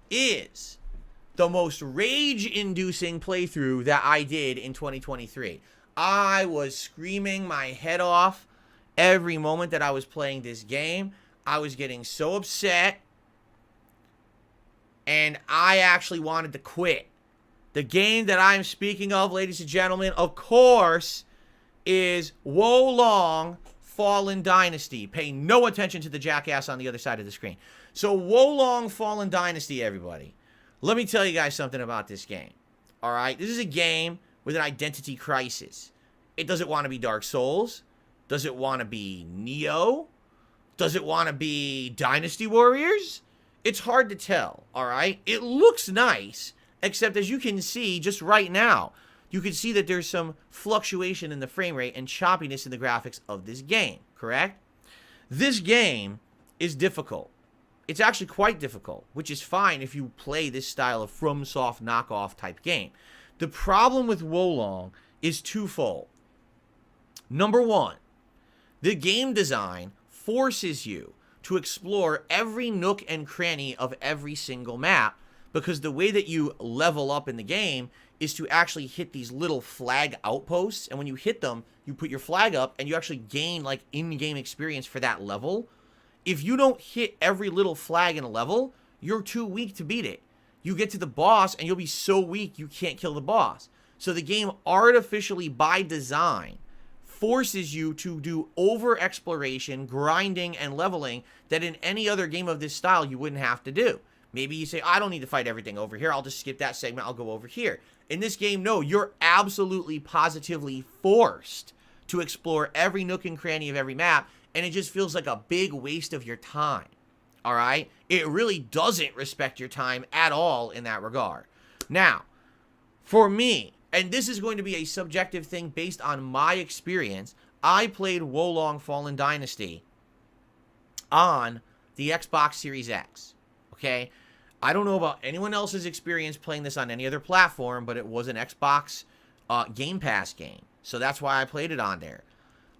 is the most rage-inducing playthrough that I did in 2023. I was screaming my head off every moment that I was playing this game. I was getting so upset, and I actually wanted to quit. The game that I'm speaking of, ladies and gentlemen, of course, is Wo Long Fallen Dynasty. Pay no attention to the jackass on the other side of the screen. So Wo Long Fallen Dynasty, everybody. Let me tell you guys something about this game. All right? This is a game with an identity crisis. It doesn't want to be Dark Souls. Does it want to be Neo? Does it want to be Dynasty Warriors? It's hard to tell, all right? It looks nice, except as you can see just right now, you can see that there's some fluctuation in the frame rate and choppiness in the graphics of this game, correct? This game is difficult. It's actually quite difficult, which is fine if you play this style of FromSoft knockoff type game. The problem with Wo Long is twofold. Number one, the game design forces you to explore every nook and cranny of every single map, because the way that you level up in the game is to actually hit these little flag outposts, and when you hit them, you put your flag up, and you actually gain, like, in-game experience for that level. If you don't hit every little flag in a level, you're too weak to beat it. You get to the boss, and you'll be so weak you can't kill the boss. So the game artificially, by design, forces you to do over-exploration, grinding, and leveling that in any other game of this style you wouldn't have to do. Maybe you say, I don't need to fight everything over here. I'll just skip that segment. I'll go over here. In this game, no, you're absolutely positively forced to explore every nook and cranny of every map, and it just feels like a big waste of your time, all right? It really doesn't respect your time at all in that regard. Now, for me, and this is going to be a subjective thing based on my experience, I played Wo Long Fallen Dynasty on the Xbox Series X, okay? I don't know about anyone else's experience playing this on any other platform, but it was an Xbox Game Pass game. So that's why I played it on there.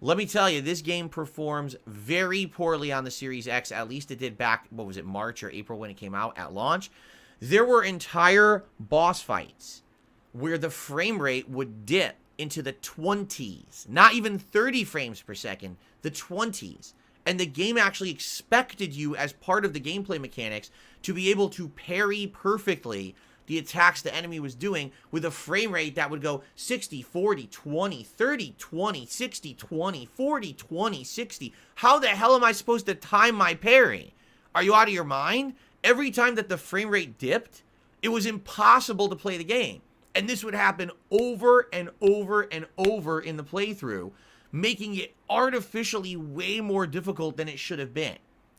Let me tell you, this game performs very poorly on the Series X. At least it did back, what was it, March or April when it came out at launch. There were entire boss fights where the frame rate would dip into the 20s. Not even 30 frames per second, the 20s. And the game actually expected you, as part of the gameplay mechanics, to be able to parry perfectly the attacks the enemy was doing with a frame rate that would go 60, 40, 20, 30, 20, 60, 20, 40, 20, 60. How the hell am I supposed to time my parry? Are you out of your mind? Every time that the frame rate dipped, it was impossible to play the game. And this would happen over and over and over in the playthrough, making it artificially way more difficult than it should have been.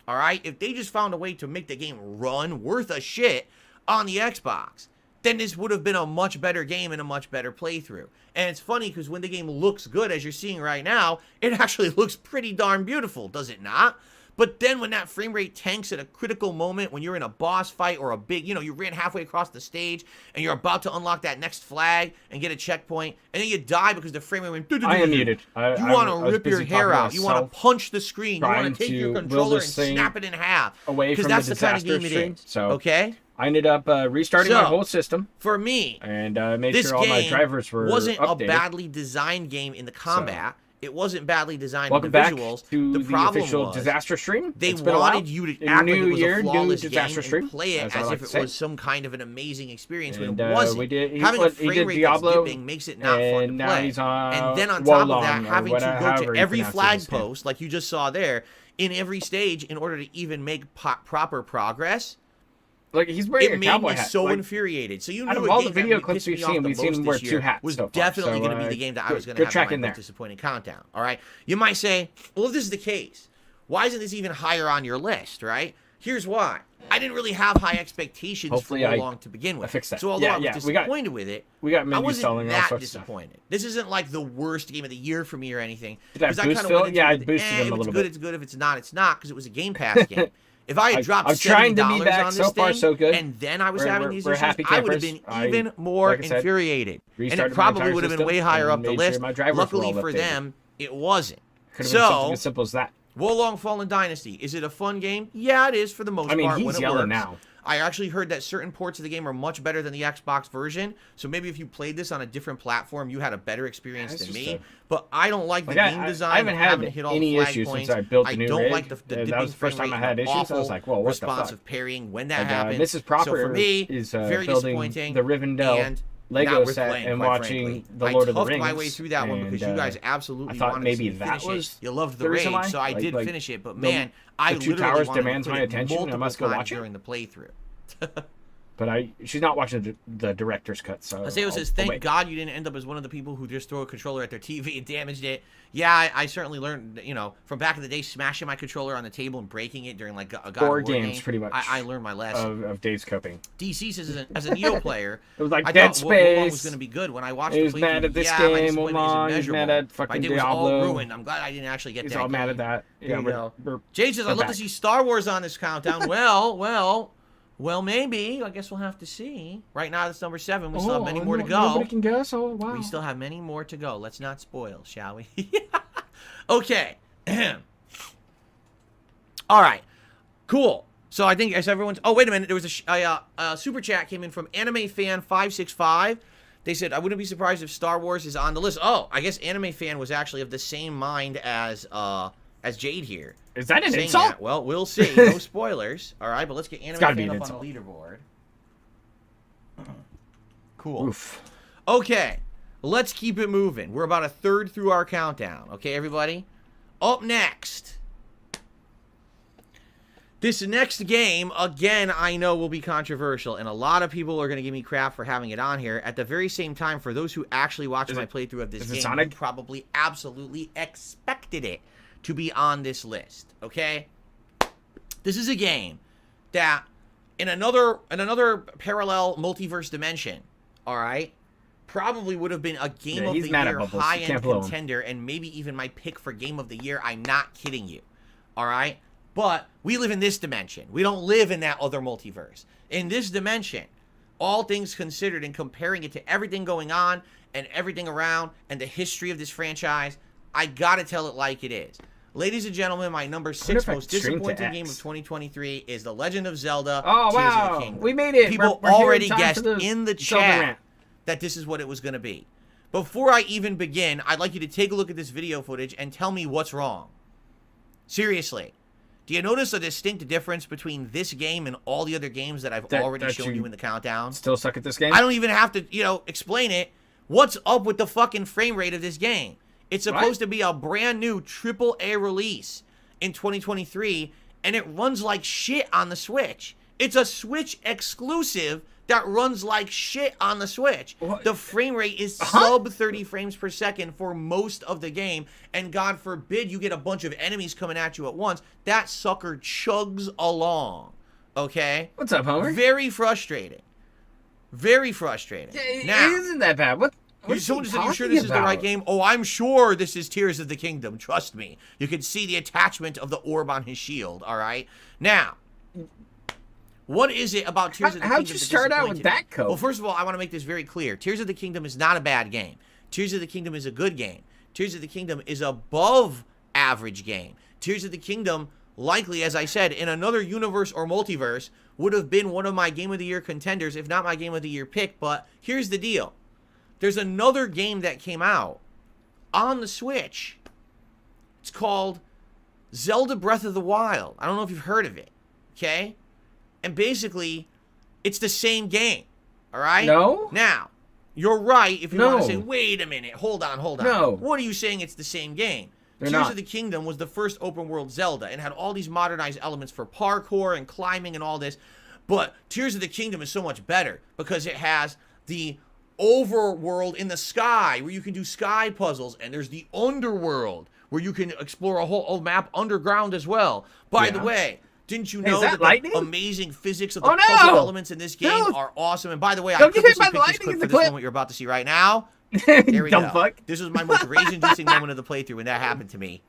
All right? If they just found a way to make the game run worth a shit on the Xbox, then this would have been a much better game and a much better playthrough. And it's funny because when the game looks good, as you're seeing right now, it actually looks pretty darn beautiful, does it not? But then when that frame rate tanks at a critical moment, when you're in a boss fight or a big, you ran halfway across the stage and you're about to unlock that next flag and get a checkpoint, and then you die because the frame rate went... I am muted. You want to rip your hair out. You want to punch the screen. You want to take your controller and snap it in half. Because that's the kind of game it is. So, okay? I ended up restarting my whole system. For me, and made sure all my drivers were wasn't updated. A badly designed game in the combat. It wasn't badly designed Welcome in the visuals. Back to the problem official was Disaster Stream. They wanted you to act like it was a flawless game and play it as if it was some kind of an amazing experience when it wasn't. Having a frame rate that's dipping makes it not fun to play. And then on top of that, having to go to every flag post, like you just saw there, in every stage in order to even make proper progress. Like, he's wearing a cowboy hat. It made me so infuriated. So you knew out of all the video clips we've seen him wear two hats. Was definitely going to be the game that I was going to have on my most disappointing countdown. All right. You might say, well, if this is the case, why isn't this even higher on your list? Right. Here's why. I didn't really have high expectations for Wo Long to begin with. So although I was disappointed with it, I wasn't that disappointed. This isn't like the worst game of the year for me or anything. Because I kind of went into I boosted him a little bit. If it's good, it's good. If it's not, because it was a Game Pass game. If I had dropped $70 on this thing, and then I was having these issues, I would have been even more infuriated. And it probably would have been way higher up the list. Luckily for them, it wasn't. Could have been something as simple as that. Wo Long Fallen Dynasty. Is it a fun game? Yeah, it is for the most part. He's yellow now. I actually heard that certain ports of the game are much better than the Xbox version. So maybe if you played this on a different platform, you had a better experience than me. But I don't like the game design. I haven't had any issues since I built the new rig. I don't like the that was the first time I had issues. I was like, well, what the fuck? Responsive parrying when that happens. Mrs. Proper so for me, is very disappointing. The Rivendell Lego set and watching the Lord of the Rings. I toughed my way through that one because you guys absolutely wanted to finish it. You loved the raid, so I did finish it. But man, I literally wanted to play it multiple times during the playthrough. But she's not watching the director's cut, so... Aseo says, thank God you didn't end up as one of the people who just throw a controller at their TV and damaged it. Yeah, I certainly learned, you know, from back in the day, smashing my controller on the table and breaking it during, like, a God of War games, game. pretty much. I learned my lesson. Of Dave's coping. DC says, as a Neo player, it was like I Dead thought World War Space. Was going to be good. When I watched he the was mad at this yeah, game, my disappointment is he's mad at fucking my day Diablo. was all ruined. I'm glad I didn't actually get he's that all game. mad at that. Yeah, Jay says, I'd love to see Star Wars on this countdown. Well, maybe. I guess we'll have to see. Right now, it's number 7. We still have many more to go. Nobody can guess. Oh, wow. We still have many more to go. Let's not spoil, shall we? Okay. All right. Cool. So I think as everyone's... Oh, wait a minute. There was a super chat came in from Anime Fan 565. They said, I wouldn't be surprised if Star Wars is on the list. Oh, I guess Anime Fan was actually of the same mind as Jade here. Is that an insult? That. Well, we'll see. No spoilers. All right, but let's get Anime Fan up on the leaderboard. Cool. Oof. Okay, let's keep it moving. We're about a third through our countdown. Okay, everybody? Up next. This next game, again, I know will be controversial, and a lot of people are going to give me crap for having it on here. At the very same time, for those who actually watched my playthrough of this game, you probably absolutely expected it to be on this list, okay? This is a game that, in another parallel multiverse dimension, all right, probably would have been a Game of the Year high-end contender and maybe even my pick for Game of the Year. I'm not kidding you, all right? But we live in this dimension. We don't live in that other multiverse. In this dimension, all things considered and comparing it to everything going on and everything around and the history of this franchise, I gotta tell it like it is. Ladies and gentlemen, my number 6 most disappointing game of 2023 is The Legend of Zelda Tears of the Kingdom. We made it. People already guessed in the chat that this is what it was going to be. Before I even begin, I'd like you to take a look at this video footage and tell me what's wrong. Seriously. Do you notice a distinct difference between this game and all the other games that I've already shown you in the countdown? Still suck at this game? I don't even have to, explain it. What's up with the fucking frame rate of this game? It's supposed to be a brand new AAA release in 2023, and it runs like shit on the Switch. It's a Switch exclusive that runs like shit on the Switch. What? The frame rate is sub 30 frames per second for most of the game, and God forbid you get a bunch of enemies coming at you at once. That sucker chugs along, okay? What's up, Homer? Very frustrating. Very frustrating. Yeah, now, it isn't that bad. Someone just said, you sure this is the right game? Oh, I'm sure this is Tears of the Kingdom. Trust me. You can see the attachment of the orb on his shield, all right? Now, what is it about Tears of the Kingdom? How'd you start out with that code? Well, first of all, I want to make this very clear. Tears of the Kingdom is not a bad game. Tears of the Kingdom is a good game. Tears of the Kingdom is above average game. Tears of the Kingdom, likely, as I said, in another universe or multiverse, would have been one of my Game of the Year contenders, if not my Game of the Year pick. But here's the deal. There's another game that came out on the Switch. It's called Zelda Breath of the Wild. I don't know if you've heard of it, okay? And basically, it's the same game, all right? No. Now, you're right if you want to say, wait a minute, hold on. No. What are you saying it's the same game? Tears of the Kingdom was the first open-world Zelda and had all these modernized elements for parkour and climbing and all this. But Tears of the Kingdom is so much better because it has the overworld in the sky where you can do sky puzzles, and there's the underworld where you can explore a whole map underground as well. By the way, didn't you know that the amazing physics of the puzzle elements in this game are awesome? And by the way, I purposely picked this clip for this moment you're about to see right now. There we go. Fuck. This was my most rage-inducing moment of the playthrough when that happened to me.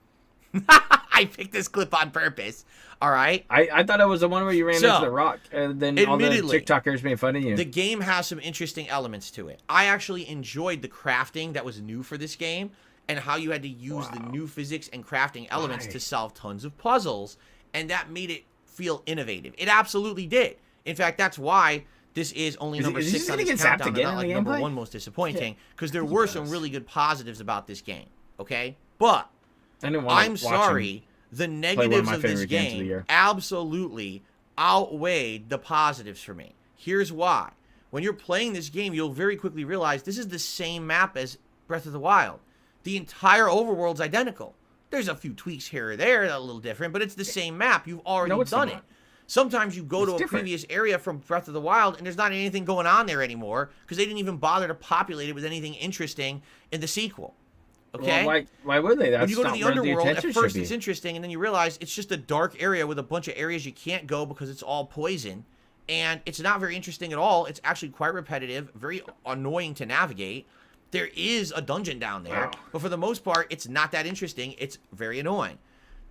I picked this clip on purpose. All right. I thought it was the one where you ran into the rock, and then all the TikTokers made fun of you. The game has some interesting elements to it. I actually enjoyed the crafting that was new for this game, and how you had to use the new physics and crafting elements to solve tons of puzzles, and that made it feel innovative. It absolutely did. In fact, that's why this is only number 6 on this countdown and not like number 1 most disappointing, because there were some really good positives about this game, okay? But I'm sorry, the negatives of this game absolutely outweighed the positives for me. Here's why. When you're playing this game, you'll very quickly realize this is the same map as Breath of the Wild. The entire overworld's identical. There's a few tweaks here or there that are a little different, but it's the same map. You've already done it. Sometimes you go to a previous area from Breath of the Wild, and there's not anything going on there anymore because they didn't even bother to populate it with anything interesting in the sequel. Okay? Well, why would they? That's when you go to the underworld, at first it's interesting, and then you realize it's just a dark area with a bunch of areas you can't go because it's all poison, and it's not very interesting at all. It's actually quite repetitive, very annoying to navigate. There is a dungeon down there, but for the most part, it's not that interesting. It's very annoying.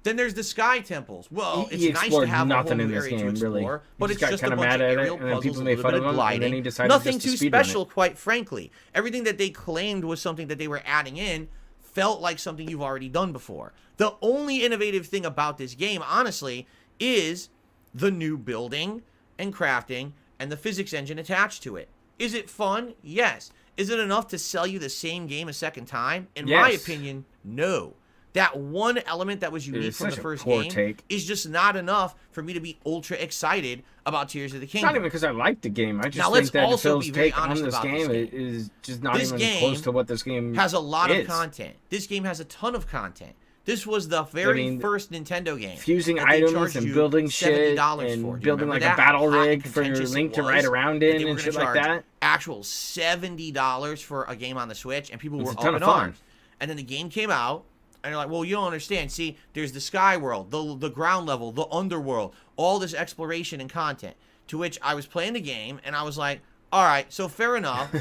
Then there's the sky temples. Well, it's nice to have a whole new area to explore, but it's just a bunch of aerial puzzles, a little bit of gliding. Nothing too special, quite frankly. Everything that they claimed was something that they were adding in felt like something you've already done before. The only innovative thing about this game, honestly, is the new building and crafting and the physics engine attached to it. Is it fun? Yes. Is it enough to sell you the same game a second time? In my opinion, no. That one element that was unique from the first game is just not enough for me to be ultra excited about Tears of the Kingdom. It's not even because I like the game. I just think that Phil's take on this game is just not even close to what this game has a lot of content. This game has a ton of content. This was the very first Nintendo game. Fusing items and building shit and building like a battle rig for your Link to ride around in and shit like that. Actual $70 for a game on the Switch, and people were up in arms. And then the game came out. And you're like, well, you don't understand. See, there's the sky world, the ground level, the underworld, all this exploration and content. To which I was playing the game, and I was like, all right, so fair enough.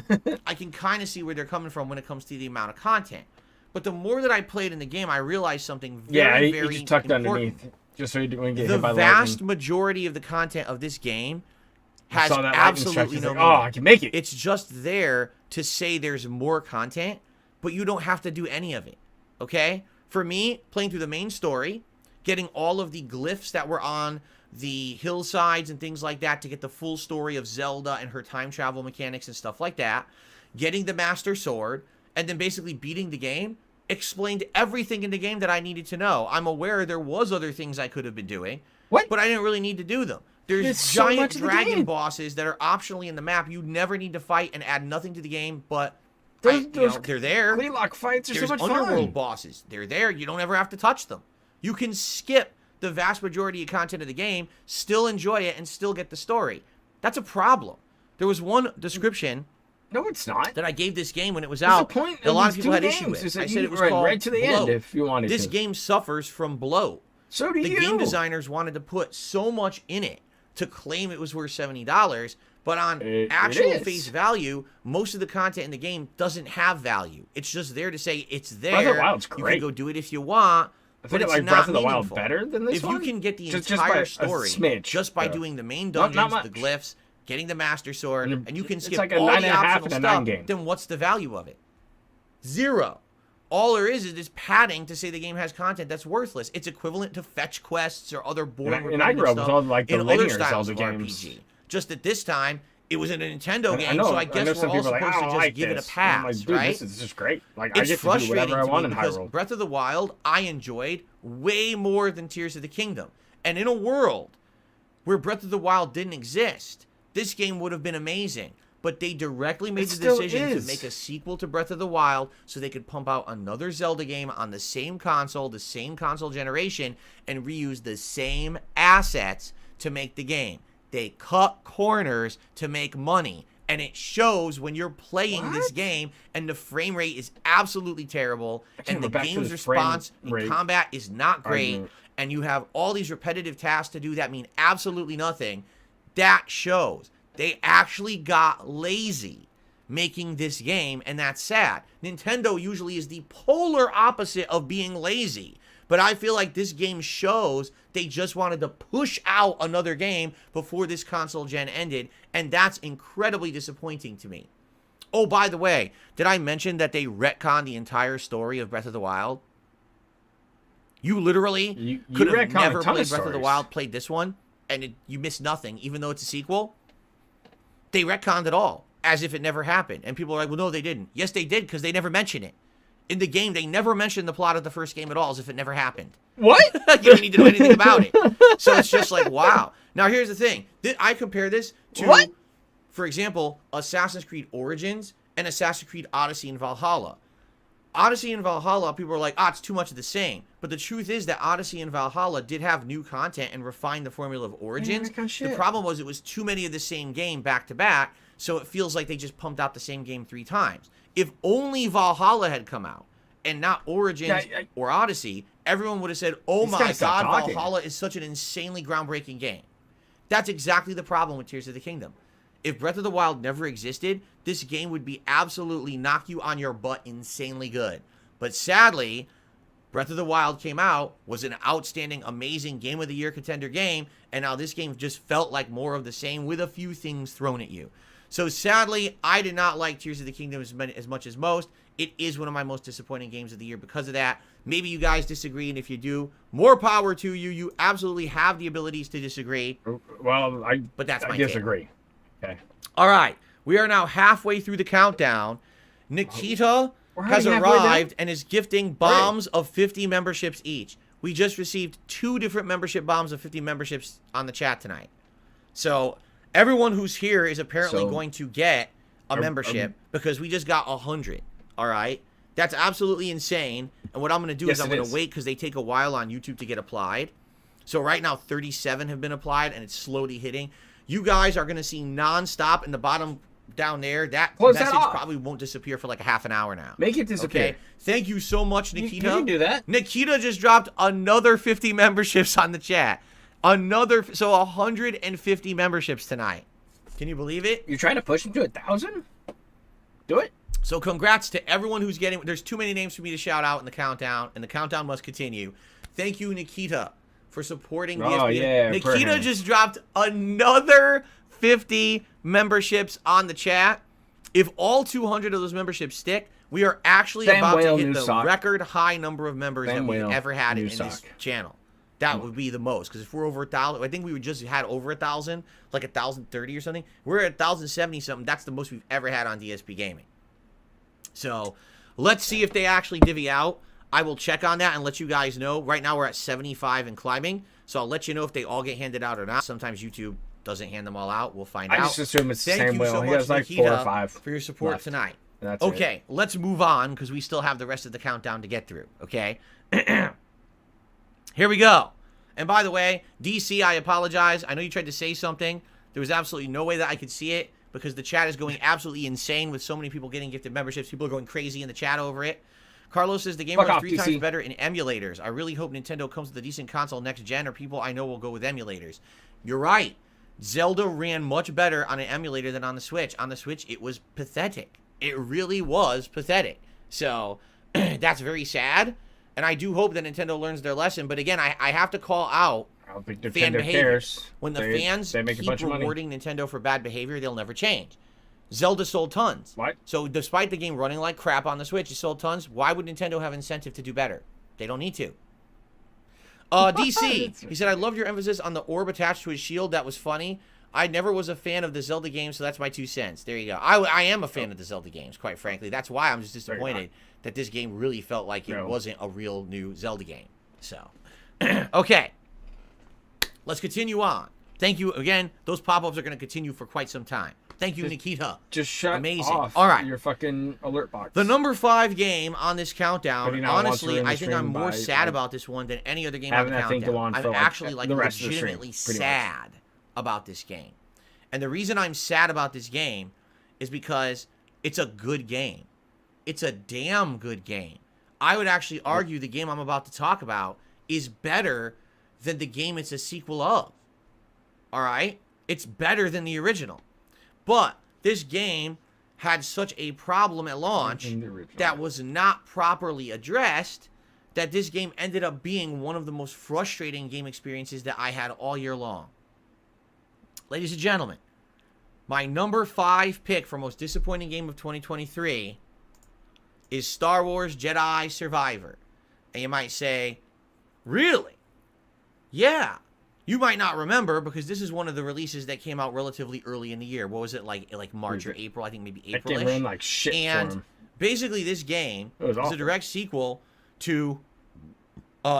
I can kind of see where they're coming from when it comes to the amount of content. But the more that I played in the game, I realized something very, very just tucked important. Underneath, just so you didn't get hit by lightning. The vast majority of the content of this game has absolutely no meaning. Oh, I can make it. It's just there to say there's more content, but you don't have to do any of it. Okay? For me, playing through the main story, getting all of the glyphs that were on the hillsides and things like that to get the full story of Zelda and her time travel mechanics and stuff like that, getting the Master Sword, and then basically beating the game, explained everything in the game that I needed to know. I'm aware there was other things I could have been doing, but I didn't really need to do them. There's giant dragon bosses that are optionally in the map you never need to fight and add nothing to the game, but they're there. Gleelock fights are so much fun. There's underworld bosses. They're there. You don't ever have to touch them. You can skip the vast majority of content of the game, still enjoy it, and still get the story. That's a problem. There was one description. No, it's not. That I gave this game when it was out. The point a lot of people had issue with. I said it was called right to the end if you wanted This game suffers from bloat. So do you. The game designers wanted to put so much in it to claim it was worth $70. But on actual face value, most of the content in the game doesn't have value. It's just there to say it's there. Breath of the Wild's great. You can go do it if you want, but it's like not Breath of the meaningful. Wild better than this if one? you can get the entire story just by doing the main dungeons, the glyphs, getting the Master Sword, and you can skip all the optional stuff, then what's the value of it? Zero. All there is this padding to say the game has content that's worthless. It's equivalent to fetch quests or other boring and I grew up with all like the linear Zelda games. RPG. Just that this time, it was in a Nintendo game, so I guess we're all supposed to just give it a pass, right? This is just great. Like, I get to do whatever I want in Hyrule. Breath of the Wild, I enjoyed way more than Tears of the Kingdom. And in a world where Breath of the Wild didn't exist, this game would have been amazing. But they directly made the decision to make a sequel to Breath of the Wild so they could pump out another Zelda game on the same console generation, and reuse the same assets to make the game. They cut corners to make money, and it shows when you're playing this game, and the frame rate is absolutely terrible, and the game's response in combat is not great, and you have all these repetitive tasks to do that mean absolutely nothing. That shows. They actually got lazy making this game, and that's sad. Nintendo usually is the polar opposite of being lazy. But I feel like this game shows they just wanted to push out another game before this console gen ended, and that's incredibly disappointing to me. Oh, by the way, did I mention that they retconned the entire story of Breath of the Wild? You literally could have never played Breath of the Wild, played this one. and you miss nothing, even though it's a sequel, they retconned it all as if it never happened. And people are like, well, no, they didn't. Yes, they did, because they never mention it. In the game, they never mentioned the plot of the first game at all, as if it never happened. What? You don't need to know anything about it. So it's just like, wow. Now, here's the thing. I compare this to, what? For example, Assassin's Creed Origins and Assassin's Creed Odyssey and Valhalla. Odyssey and Valhalla, people are like, it's too much of the same. But the truth is that Odyssey and Valhalla did have new content and refined the formula of Origins. The problem was it was too many of the same game back to back, so it feels like they just pumped out the same game 3 times. If only Valhalla had come out and not Origins or Odyssey, everyone would have said, oh my God, Valhalla is such an insanely groundbreaking game. That's exactly the problem with Tears of the Kingdom. If Breath of the Wild never existed, this game would be absolutely knock you on your butt insanely good. But sadly, Breath of the Wild came out, was an outstanding, amazing Game of the Year contender game, and now this game just felt like more of the same with a few things thrown at you. So sadly, I did not like Tears of the Kingdom as much as most. It is one of my most disappointing games of the year because of that. Maybe you guys disagree, and if you do, more power to you. You absolutely have the abilities to disagree. Well, I disagree. Take. Okay. All right. We are now halfway through the countdown. Nikita has arrived and is gifting bombs of 50 memberships each. We just received 2 different membership bombs of 50 memberships on the chat tonight. So everyone who's here is apparently going to get a membership because we just got 100. All right. That's absolutely insane. And what I'm going to do is I'm going to wait because they take a while on YouTube to get applied. So right now 37 have been applied and it's slowly hitting. You guys are going to see nonstop in the bottom down there. That message probably won't disappear for like a half an hour now. Make it disappear. Okay. Thank you so much, Nikita. You can do that. Nikita just dropped another 50 memberships on the chat. So 150 memberships tonight. Can you believe it? You're trying to push him to 1,000? Do it. So congrats to everyone who's getting... There's too many names for me to shout out in the countdown, and the countdown must continue. Thank you, Nikita, for supporting DSP. Yeah, Nikita just dropped another 50 memberships on the chat. If all 200 of those memberships stick, we are actually about to hit the record high number of members that we've ever had in this channel. That would be the most, because if we're over 1,000, I think we just had over 1,000, like 1,030 or something. We're at 1,070 something. That's the most we've ever had on DSP Gaming. So let's see if they actually divvy out. I will check on that and let you guys know. Right now we're at 75 and climbing, so I'll let you know if they all get handed out or not. Sometimes YouTube doesn't hand them all out. We'll find out. I just assume it's the same way. He has like 4 or 5 for your support tonight. Okay, let's move on because we still have the rest of the countdown to get through. Okay, here we go. And by the way, DC, I apologize. I know you tried to say something. There was absolutely no way that I could see it because the chat is going absolutely insane with so many people getting gifted memberships. People are going crazy in the chat over it. Carlos says the game runs 3 times better in emulators. I really hope Nintendo comes with a decent console next gen, or people I know will go with emulators. You're right. Zelda ran much better on an emulator than on the Switch. On the Switch, it was pathetic. It really was pathetic. So that's very sad. And I do hope that Nintendo learns their lesson. But again, I have to call out I don't think fan behavior. Cares. When the fans keep rewarding Nintendo for bad behavior, they'll never change. Zelda sold tons. What? So despite the game running like crap on the Switch, it sold tons. Why would Nintendo have incentive to do better? They don't need to. DC, he said, I loved your emphasis on the orb attached to his shield. That was funny. I never was a fan of the Zelda games, so that's my 2 cents. There you go. I am a fan of the Zelda games, quite frankly. That's why I'm just disappointed that this game really felt like it wasn't a real new Zelda game. So, okay. Let's continue on. Thank you. Again, those pop-ups are going to continue for quite some time. Thank you, Nikita. Just shut off your fucking alert box. The number 5 game on this countdown, honestly, I think I'm more sad about this one than any other game on the countdown. I'm actually like legitimately sad about this game. And the reason I'm sad about this game is because it's a good game. It's a damn good game. I would actually argue the game I'm about to talk about is better than the game it's a sequel of. All right? It's better than the original. But this game had such a problem at launch that was not properly addressed that this game ended up being one of the most frustrating game experiences that I had all year long. Ladies and gentlemen, my number 5 pick for most disappointing game of 2023 is Star Wars Jedi Survivor. And you might say, really? Yeah. You might not remember because this is one of the releases that came out relatively early in the year. What was it, like March or April? I think maybe April-ish. That game ran like shit and for him. Basically, this game is awful. a direct sequel to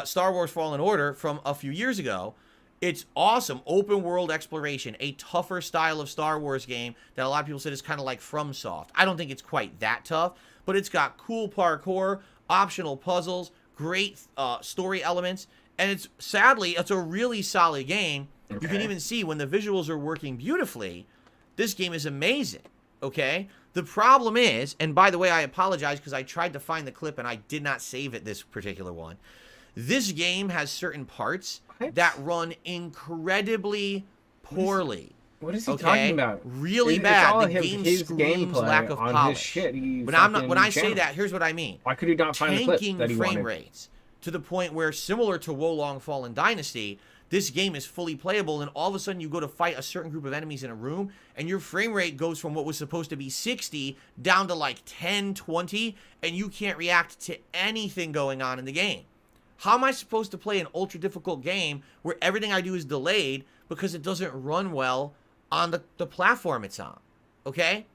Star Wars Fallen Order from a few years ago. It's awesome. Open world exploration, a tougher style of Star Wars game that a lot of people said is kind of like FromSoft. I don't think it's quite that tough, but it's got cool parkour, optional puzzles, great story elements, and it's a really solid game. Okay. You can even see when the visuals are working beautifully, this game is amazing, okay? The problem is, and by the way, I apologize because I tried to find the clip and I did not save it, this particular one. This game has certain parts that run incredibly poorly. What is he talking about? Really bad. The game screams lack of polish. When I say that, here's what I mean. Why could he not find the clip that he frame wanted? Rates to the point where, similar to Wolong Fallen Dynasty, this game is fully playable, and all of a sudden you go to fight a certain group of enemies in a room, and your frame rate goes from what was supposed to be 60 down to like 10, 20, and you can't react to anything going on in the game. How am I supposed to play an ultra-difficult game where everything I do is delayed because it doesn't run well on the platform it's on, okay?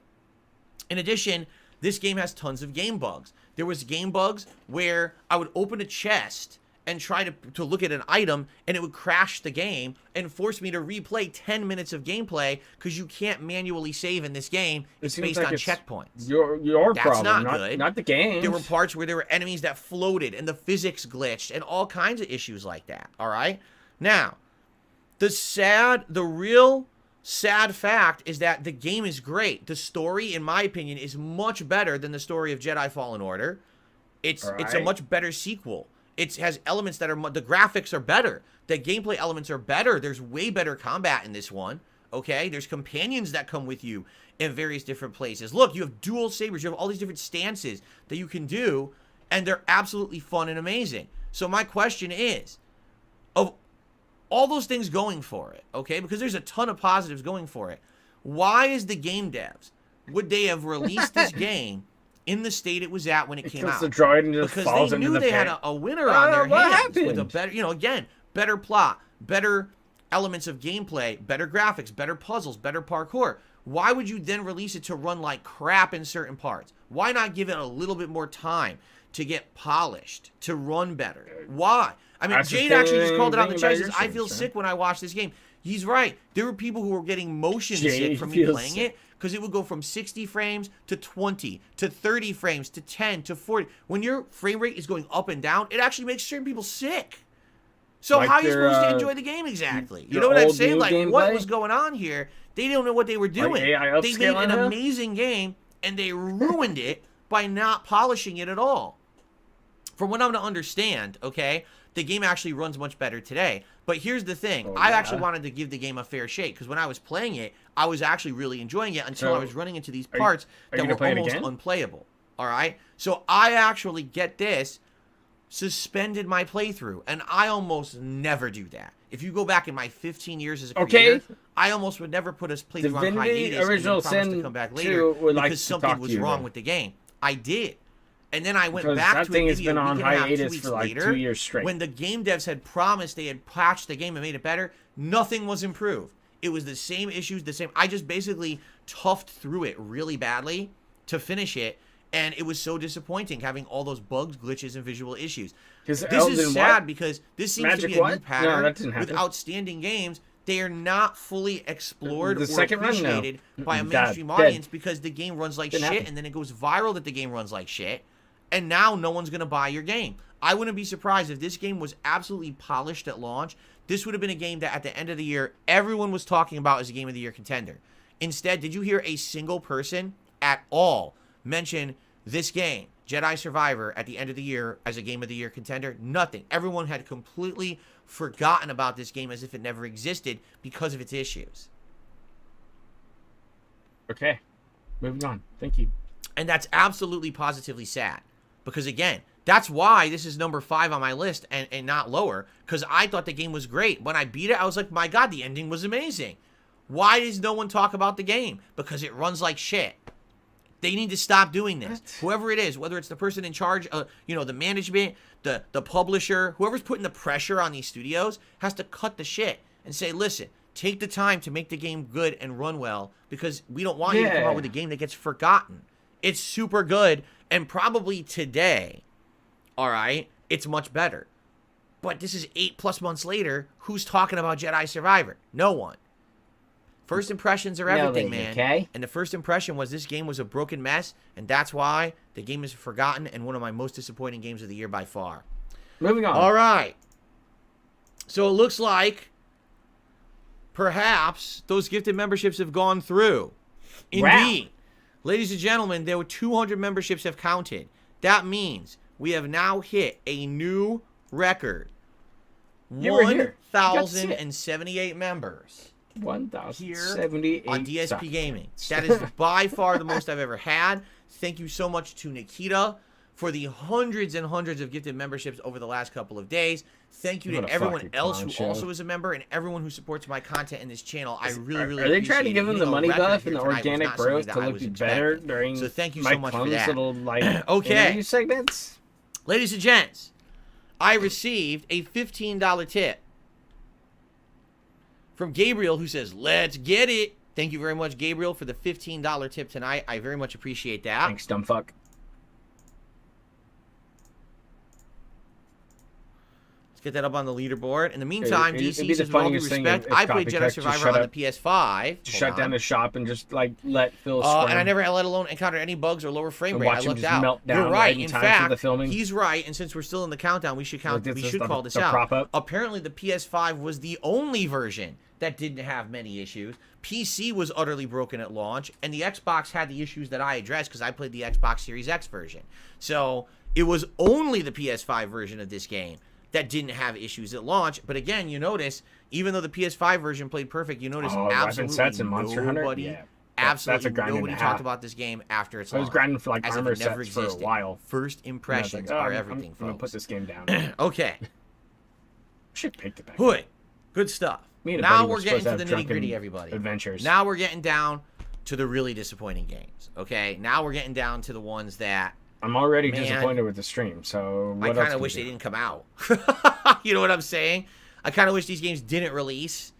In addition, this game has tons of game bugs. There was game bugs where I would open a chest and try to look at an item, and it would crash the game and force me to replay 10 minutes of gameplay because you can't manually save in this game. It's based on checkpoints. Your That's problem, not good. Not the game. There were parts where there were enemies that floated and the physics glitched and all kinds of issues like that, all right? Now, the real sad fact is that the game is great. The story, in my opinion, is much better than the story of Jedi Fallen Order. It's a much better sequel. It has elements that are, the graphics are better. The gameplay elements are better. There's way better combat in this one, okay? There's companions that come with you in various different places. Look, you have dual sabers. You have all these different stances that you can do, and they're absolutely fun and amazing. So my question is, of all those things going for it, okay, because there's a ton of positives going for it, why is the game devs, would they have released this game in the state it was at when it came out? Because they knew they had a winner on their hands with a better, again, better plot, better elements of gameplay, better graphics, better puzzles, better parkour. Why would you then release it to run like crap in certain parts? Why not give it a little bit more time to get polished, to run better? Why? I mean, Jade actually just called it out in the chat. He says, I feel sick when I watch this game. He's right. There were people who were getting motion sick from me playing it because it would go from 60 frames to 20 to 30 frames to 10 to 40. When your frame rate is going up and down, it actually makes certain people sick. So how are you supposed to enjoy the game exactly? You know what I'm saying? Like, what was going on here? They don't know what they were doing. They made an amazing game, and they ruined it by not polishing it at all. From what I'm to understand, okay, the game actually runs much better today. But here's the thing. I actually wanted to give the game a fair shake, because when I was playing it, I was actually really enjoying it until I was running into these parts that were almost unplayable. All right? So I actually, get this, suspended my playthrough, and I almost never do that. If you go back in my 15 years as a creator, I almost would never put a playthrough on hiatus and then promise to come back later because something was wrong with the game. I did. And then I went back to it maybe a week and a half, 2 weeks later, 2 years straight. when the game devs had promised they had patched the game and made it better. Nothing was improved. It was the same issues, the same. I just basically toughed through it really badly to finish it, and it was so disappointing having all those bugs, glitches, and visual issues. This is sad because this seems to be a new pattern with outstanding games. They are not fully explored or appreciated by a mainstream audience because the game runs like shit, and then it goes viral that the game runs like shit. And now no one's going to buy your game. I wouldn't be surprised if this game was absolutely polished at launch. This would have been a game that at the end of the year, everyone was talking about as a Game of the Year contender. Instead, did you hear a single person at all mention this game, Jedi Survivor, at the end of the year as a Game of the Year contender? Nothing. Everyone had completely forgotten about this game as if it never existed because of its issues. Okay. Moving on. Thank you. And that's absolutely positively sad. Because, again, that's why this is number 5 on my list and not lower. Because I thought the game was great. When I beat it, I was like, my God, the ending was amazing. Why does no one talk about the game? Because it runs like shit. They need to stop doing this. Whoever it is, whether it's the person in charge, the management, the publisher, whoever's putting the pressure on these studios has to cut the shit and say, listen, take the time to make the game good and run well, because we don't want you to come out with a game that gets forgotten. It's super good, and probably today, all right, it's much better. But this is 8+ months later. Who's talking about Jedi Survivor? No one. First impressions are everything, man. Okay. And the first impression was this game was a broken mess, and that's why the game is forgotten and one of my most disappointing games of the year by far. Moving on. All right. So it looks like perhaps those gifted memberships have gone through. Indeed. Wow. Ladies and gentlemen, there were 200 memberships have counted. That means we have now hit a new record. 1,078 members. 1,078 on DSP Gaming. That is by far the most I've ever had. Thank you so much to Nikita for the hundreds and hundreds of gifted memberships over the last couple of days. Thank you to everyone else who also is a member and everyone who supports my content in this channel. I really Are they trying to give him the money buff and the organic growth to look better during so thank you so much for that. Little, like, okay. segments? Ladies and gents, I received a $15 tip from Gabriel, who says, let's get it. Thank you very much, Gabriel, for the $15 tip tonight. I very much appreciate that. Thanks, dumb fuck. Let's get that up on the leaderboard. In the meantime, DC says, with all due respect, I played Jedi Survivor on the PS5. Shut down the shop and just, like, let Phil and I never, let alone encounter any bugs or lower frame rate. I looked out. You're right. In fact, he's right. And since we're still in the countdown, we should call this out. Apparently, the PS5 was the only version that didn't have many issues. PC was utterly broken at launch, and the Xbox had the issues that I addressed because I played the Xbox Series X version. So it was only the PS5 version of this game that didn't have issues at launch. But again, you notice, even though the PS5 version played perfect, you notice absolutely nobody, absolutely nobody talked about this game after its launch. I was grinding for like armor sets for a while. First impressions are everything, folks. I'm gonna put this game down. Okay. Should pick the back. Good stuff. Now we're getting to the nitty-gritty, everybody. Adventures. Now we're getting down to the really disappointing games, okay? Now we're getting down to the ones that... I'm already disappointed with the stream, so I kind of wish they didn't come out. You know what I'm saying? I kind of wish these games didn't release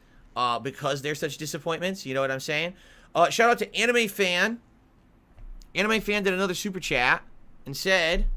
because they're such disappointments. You know what I'm saying? Shout out to Anime Fan. Anime Fan did another super chat and said...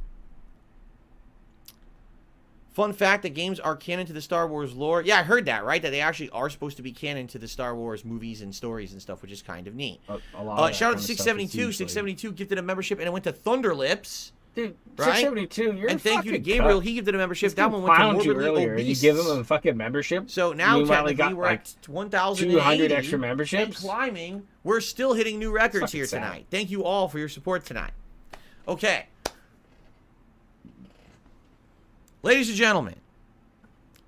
Fun fact that games are canon to the Star Wars lore. Yeah, I heard that, right? That they actually are supposed to be canon to the Star Wars movies and stories and stuff, which is kind of neat. Shout out to 672. 672 gifted a membership, and it went to Thunderlips. Dude, right? 672, you're and thank you to Gabriel. He gifted a membership. That one went to Morbidly Obese. You give him a fucking membership? So now technically we're at 1,080. Extra memberships? And climbing. We're still hitting new records here tonight. Thank you all for your support tonight. Okay. Ladies and gentlemen,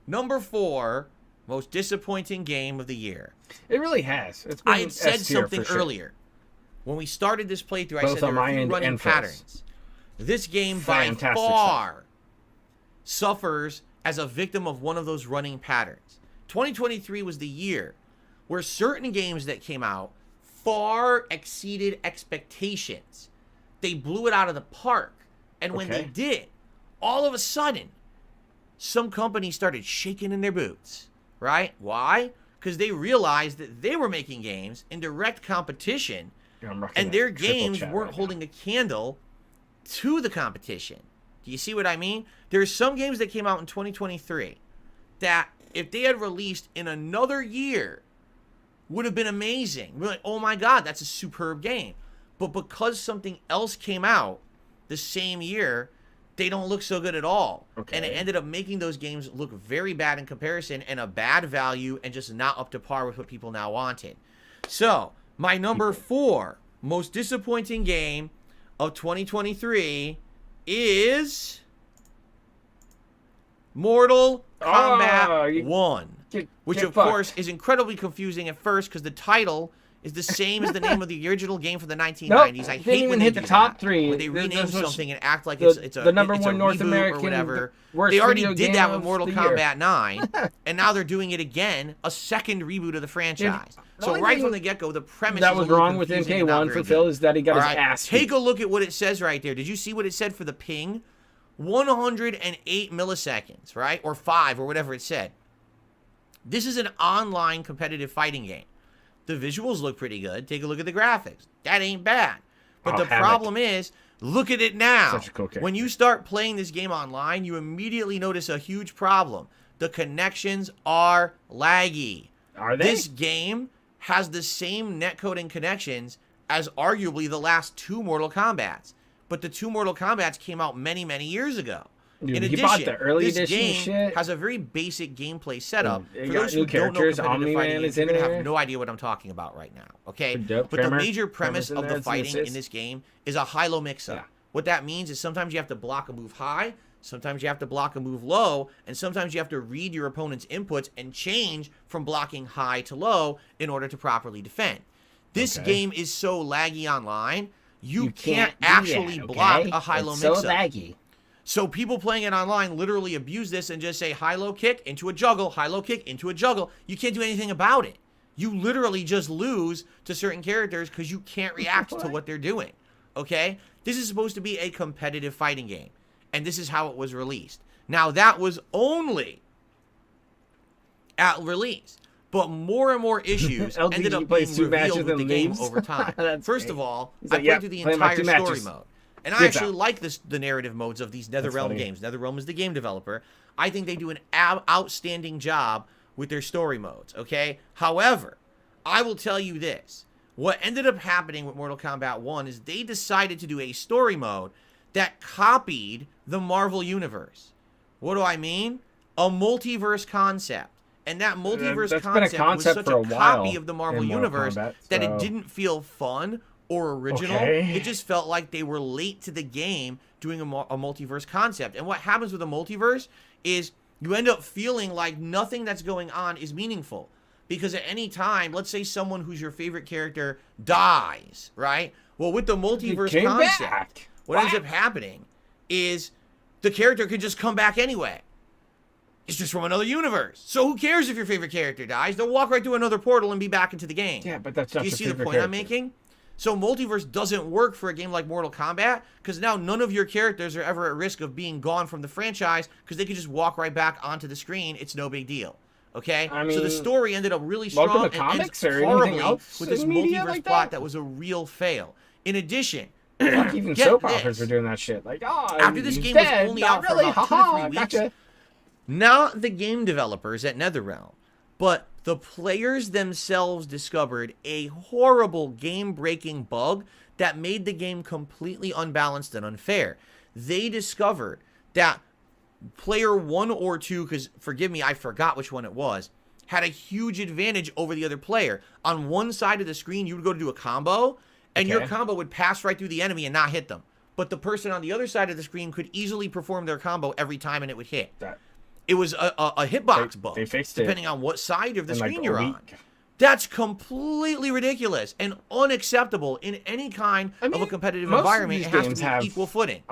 number 4 most disappointing game of the year. It really has. I had said something earlier. When we started this playthrough, I said there were a few running patterns. This game by far suffers as a victim of one of those running patterns. 2023 was the year where certain games that came out far exceeded expectations. They blew it out of the park. And when they did, all of a sudden, some companies started shaking in their boots, right? Why? Because they realized that they were making games in direct competition, and their games weren't holding a candle to the competition. Do you see what I mean? There's some games that came out in 2023 that, if they had released in another year, would have been amazing. We're like, oh my God, that's a superb game. But because something else came out the same year, they don't look so good at all. And it ended up making those games look very bad in comparison and a bad value and just not up to par with what people now wanted. So, my number 4 most disappointing game of 2023 is Mortal Kombat 1. Which, of course, is incredibly confusing at first because the title is the same as the name of the original game from the 1990s. I hate when they hit the top 3. When they rename something and act like it's a number one North American or whatever. They already did that with Mortal Kombat 9, and now they're doing it again, a second reboot of the franchise. So right from the get-go, the premise that was wrong with MK1 for Phil is that he got his ass beat. Take a look at what it says right there. Did you see what it said for the ping? 108 milliseconds, right? Or 5, or whatever it said. This is an online competitive fighting game. The visuals look pretty good. Take a look at the graphics. That ain't bad. But the problem is, look at it now. Such a cool character. When you start playing this game online, you immediately notice a huge problem. The connections are laggy. Are they? This game has the same netcode and connections as arguably the last 2 Mortal Kombats. But the 2 Mortal Kombats came out many, many years ago. Dude, in addition, bought the early this game shit. has a very basic gameplay setup. For those who don't know competitive fighting games, you're going to there. have no idea what I'm talking about right now, okay? But the major premise of the fighting in this game is a high-low mix-up. Yeah. What that means is sometimes you have to block a move high, sometimes you have to block a move low, and sometimes you have to read your opponent's inputs and change from blocking high to low in order to properly defend. This game is so laggy online, you can't actually block a high-low mix-up. So laggy. So people playing it online literally abuse this and just say high-low kick into a juggle, high-low kick into a juggle. You can't do anything about it. You literally just lose to certain characters because you can't react to what they're doing, okay? This is supposed to be a competitive fighting game, and this is how it was released. Now, that was only at release, but more and more issues ended up being revealed with the game over time. First of all, I played through the entire story mode. And I actually like the narrative modes of these NetherRealm games. NetherRealm is the game developer. I think they do an outstanding job with their story modes, okay? However, I will tell you this. What ended up happening with Mortal Kombat 1 is they decided to do a story mode that copied the Marvel Universe. What do I mean? A multiverse concept. And that multiverse concept was such a copy of the Marvel Universe that it didn't feel fun or original. It just felt like they were late to the game doing a multiverse concept. And what happens with a multiverse is you end up feeling like nothing that's going on is meaningful. Because at any time, let's say someone who's your favorite character dies, right? Well, with the multiverse concept, what ends up happening is the character could just come back anyway. It's just from another universe. So who cares if your favorite character dies? They'll walk right through another portal and be back into the game. Yeah, but that's not your favorite character. Do you see the point I'm making? So multiverse doesn't work for a game like Mortal Kombat because now none of your characters are ever at risk of being gone from the franchise because they can just walk right back onto the screen. It's no big deal. Okay? I mean, so the story ended up really strong and ends horribly with this multiverse plot that was a real fail. In addition, even soap operas were doing that shit. Like, after this game was only out for about 2 to 3 weeks, not the game developers at NetherRealm, but the players themselves discovered a horrible game-breaking bug that made the game completely unbalanced and unfair. They discovered that player 1 or 2, because forgive me, I forgot which one it was, had a huge advantage over the other player. On one side of the screen, you would go to do a combo, and your combo would pass right through the enemy and not hit them. But the person on the other side of the screen could easily perform their combo every time and it would hit. It was a hitbox bug, depending on what side of the screen you're on. That's completely ridiculous and unacceptable in any kind of a competitive environment. It has to be equal footing.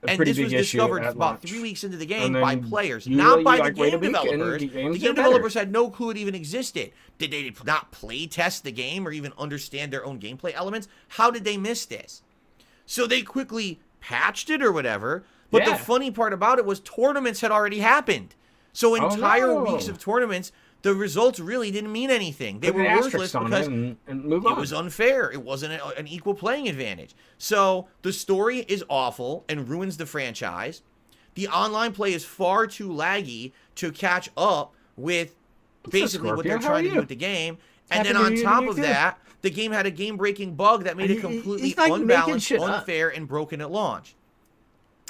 And this was discovered about 3 weeks into the game by players, not by the game developers. The game developers had no clue it even existed. Did they not play test the game or even understand their own gameplay elements? How did they miss this? So they quickly patched it or whatever. But the funny part about it was tournaments had already happened. So entire weeks of tournaments, the results really didn't mean anything. They were worthless because it was unfair. It wasn't an equal playing advantage. So the story is awful and ruins the franchise. The online play is far too laggy to catch up with basically what they're trying to do with the game. And then on top of that, the game had a game-breaking bug that made it completely unbalanced, unfair, and broken at launch.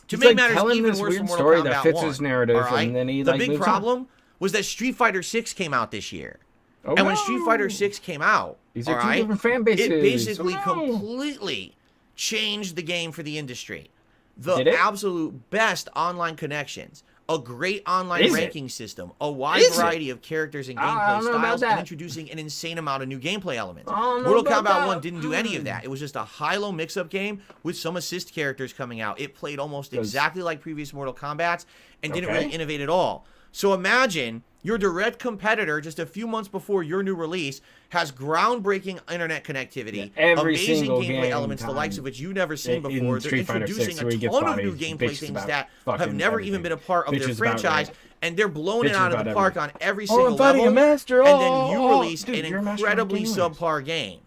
To make matters even worse for Mortal Kombat 1, that fits his narrative, and then the big problem was that Street Fighter 6 came out this year. And when Street Fighter 6 came out, these are two different fan bases. It basically completely changed the game for the industry. The absolute best online connections, a great online ranking system, a wide variety of characters and gameplay styles, and introducing an insane amount of new gameplay elements. Mortal Kombat 1 didn't do any of that. It was just a high-low mix-up game with some assist characters coming out. It played almost exactly like previous Mortal Kombats and didn't really innovate at all. So imagine your direct competitor just a few months before your new release has groundbreaking internet connectivity, amazing gameplay elements, the likes of which you've never seen before. They're introducing a ton of new gameplay things that have never even been a part of their franchise, and they're blowing it out of the park on every single level. And then you released an incredibly subpar game,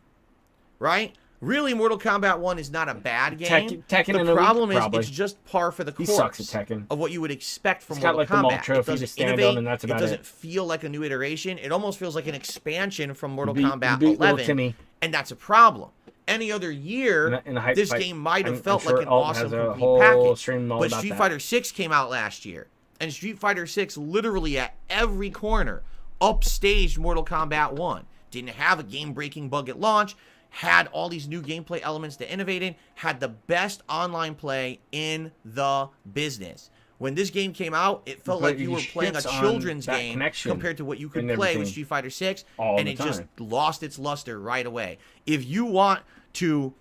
right? Really, Mortal Kombat 1 is not a bad game. The problem is it's just par for the course of what you would expect from Mortal Kombat. It doesn't innovate. It doesn't feel like a new iteration. It almost feels like an expansion from Mortal Kombat 11, and that's a problem. Any other year, this game might have felt like an awesome complete package. But Street Fighter 6 came out last year, and Street Fighter 6 literally at every corner upstaged Mortal Kombat 1. Didn't have a game-breaking bug at launch. Had all these new gameplay elements to innovate in, had the best online play in the business. When this game came out, it felt like you were playing a children's game compared to what you could play with Street Fighter 6, and it just lost its luster right away. If you want to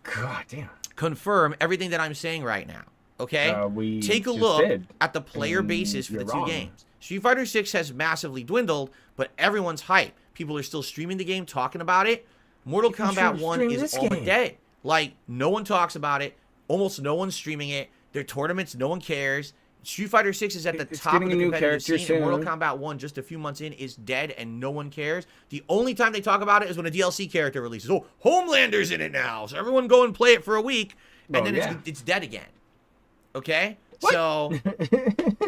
confirm everything that I'm saying right now, okay, take a look at the player bases for the two games. Street Fighter 6 has massively dwindled, but everyone's hype. People are still streaming the game, talking about it. Mortal Kombat 1 is all but dead. Like, no one talks about it. Almost no one's streaming it. Their tournaments, no one cares. Street Fighter 6 is at the top of the competitive scene. Mortal Kombat 1, just a few months in, is dead and no one cares. The only time they talk about it is when a DLC character releases. Oh, Homelander's in it now. So everyone go and play it for a week, and then it's dead again. Okay? What? So,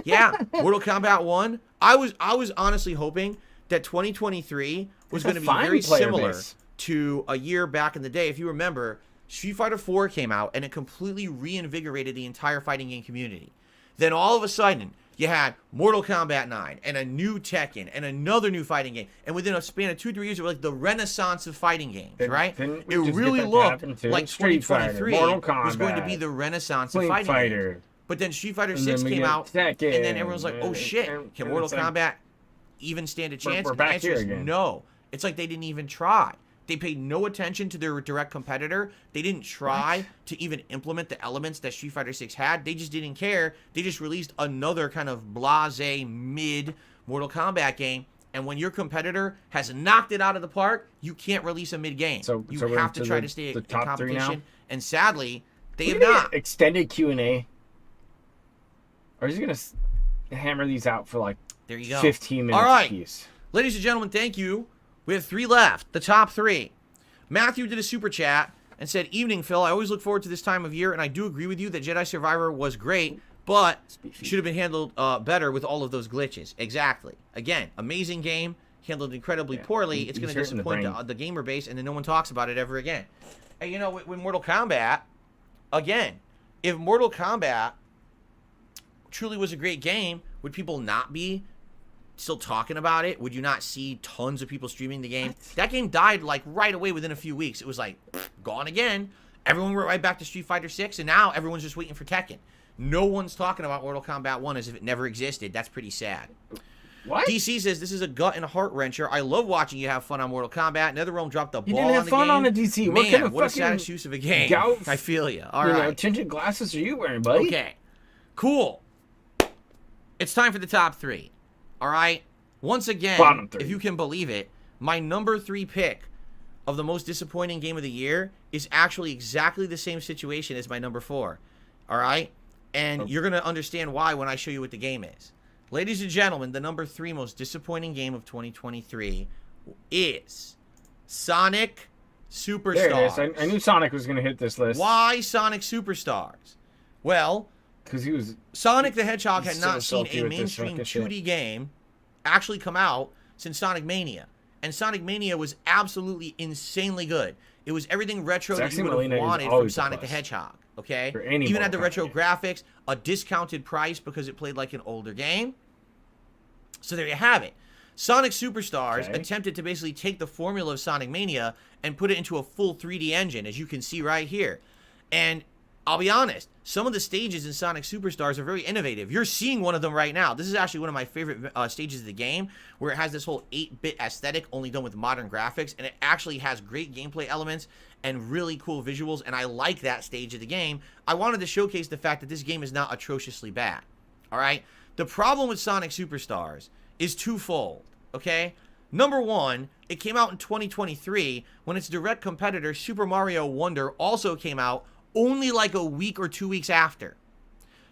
yeah, Mortal Kombat 1. I was honestly hoping that 2023 was going to be very similar to a year back in the day. If you remember, Street Fighter 4 came out and it completely reinvigorated the entire fighting game community. Then all of a sudden, you had Mortal Kombat 9 and a new Tekken and another new fighting game. And within a span of 2-3 years, it was like the renaissance of fighting games, right? It really looked like 2023 was going to be the renaissance of fighting games. But then Street Fighter 6 came out, and then everyone was like, oh shit, can Mortal Kombat even stand a chance? And the answer is no. It's like they didn't even try. They paid no attention to their direct competitor. They didn't try to even implement the elements that Street Fighter 6 had. They just didn't care. They just released another kind of blasé mid Mortal Kombat game. And when your competitor has knocked it out of the park, you can't release a mid game. So you have to try to stay in competition. And sadly, they have not. Extended Q&A. Or is he going to hammer these out for like 15 minutes apiece? Ladies and gentlemen, thank you. We have 3 left, the top 3. Matthew did a super chat and said, "Evening, Phil. I always look forward to this time of year, and I do agree with you that Jedi Survivor was great, but should have been handled better with all of those glitches." Exactly. Again, amazing game, handled incredibly poorly. It's going to disappoint the gamer base, and then no one talks about it ever again. And you know, with Mortal Kombat, again, if Mortal Kombat truly was a great game, would people not be still talking about it? Would you not see tons of people streaming the game? That game died like right away within a few weeks. It was like gone again. Everyone went right back to Street Fighter 6, and now everyone's just waiting for Tekken. No one's talking about Mortal Kombat 1 as if it never existed. That's pretty sad. What? DC says, "This is a gut and a heart wrencher. I love watching you have fun on Mortal Kombat. NetherRealm dropped the ball on the game. You didn't have fun on the DC. Man, what a saddest use of a game." I feel you. All right. Tinted glasses are you wearing, buddy? Okay. Cool. It's time for the top 3. All right? Once again, if you can believe it, my number 3 pick of the most disappointing game of the year is actually exactly the same situation as my number 4. All right? And you're going to understand why when I show you what the game is. Ladies and gentlemen, the number 3 most disappointing game of 2023 is Sonic Superstars. There it is. I knew Sonic was going to hit this list. Why Sonic Superstars? Well, because he was Sonic the Hedgehog had not seen a mainstream 2D game actually come out since Sonic Mania. And Sonic Mania was absolutely insanely good. It was everything retro that you would have wanted from Sonic the Hedgehog. Okay? Even had the retro graphics, a discounted price because it played like an older game. So there you have it. Sonic Superstars attempted to basically take the formula of Sonic Mania and put it into a full 3D engine, as you can see right here. And I'll be honest, some of the stages in Sonic Superstars are very innovative. You're seeing one of them right now. This is actually one of my favorite stages of the game, where it has this whole 8-bit aesthetic, only done with modern graphics, and it actually has great gameplay elements and really cool visuals, and I like that stage of the game. I wanted to showcase the fact that this game is not atrociously bad. All right? The problem with Sonic Superstars is twofold, okay? Number one, it came out in 2023 when its direct competitor, Super Mario Wonder, also came out only like a week or 2 weeks after.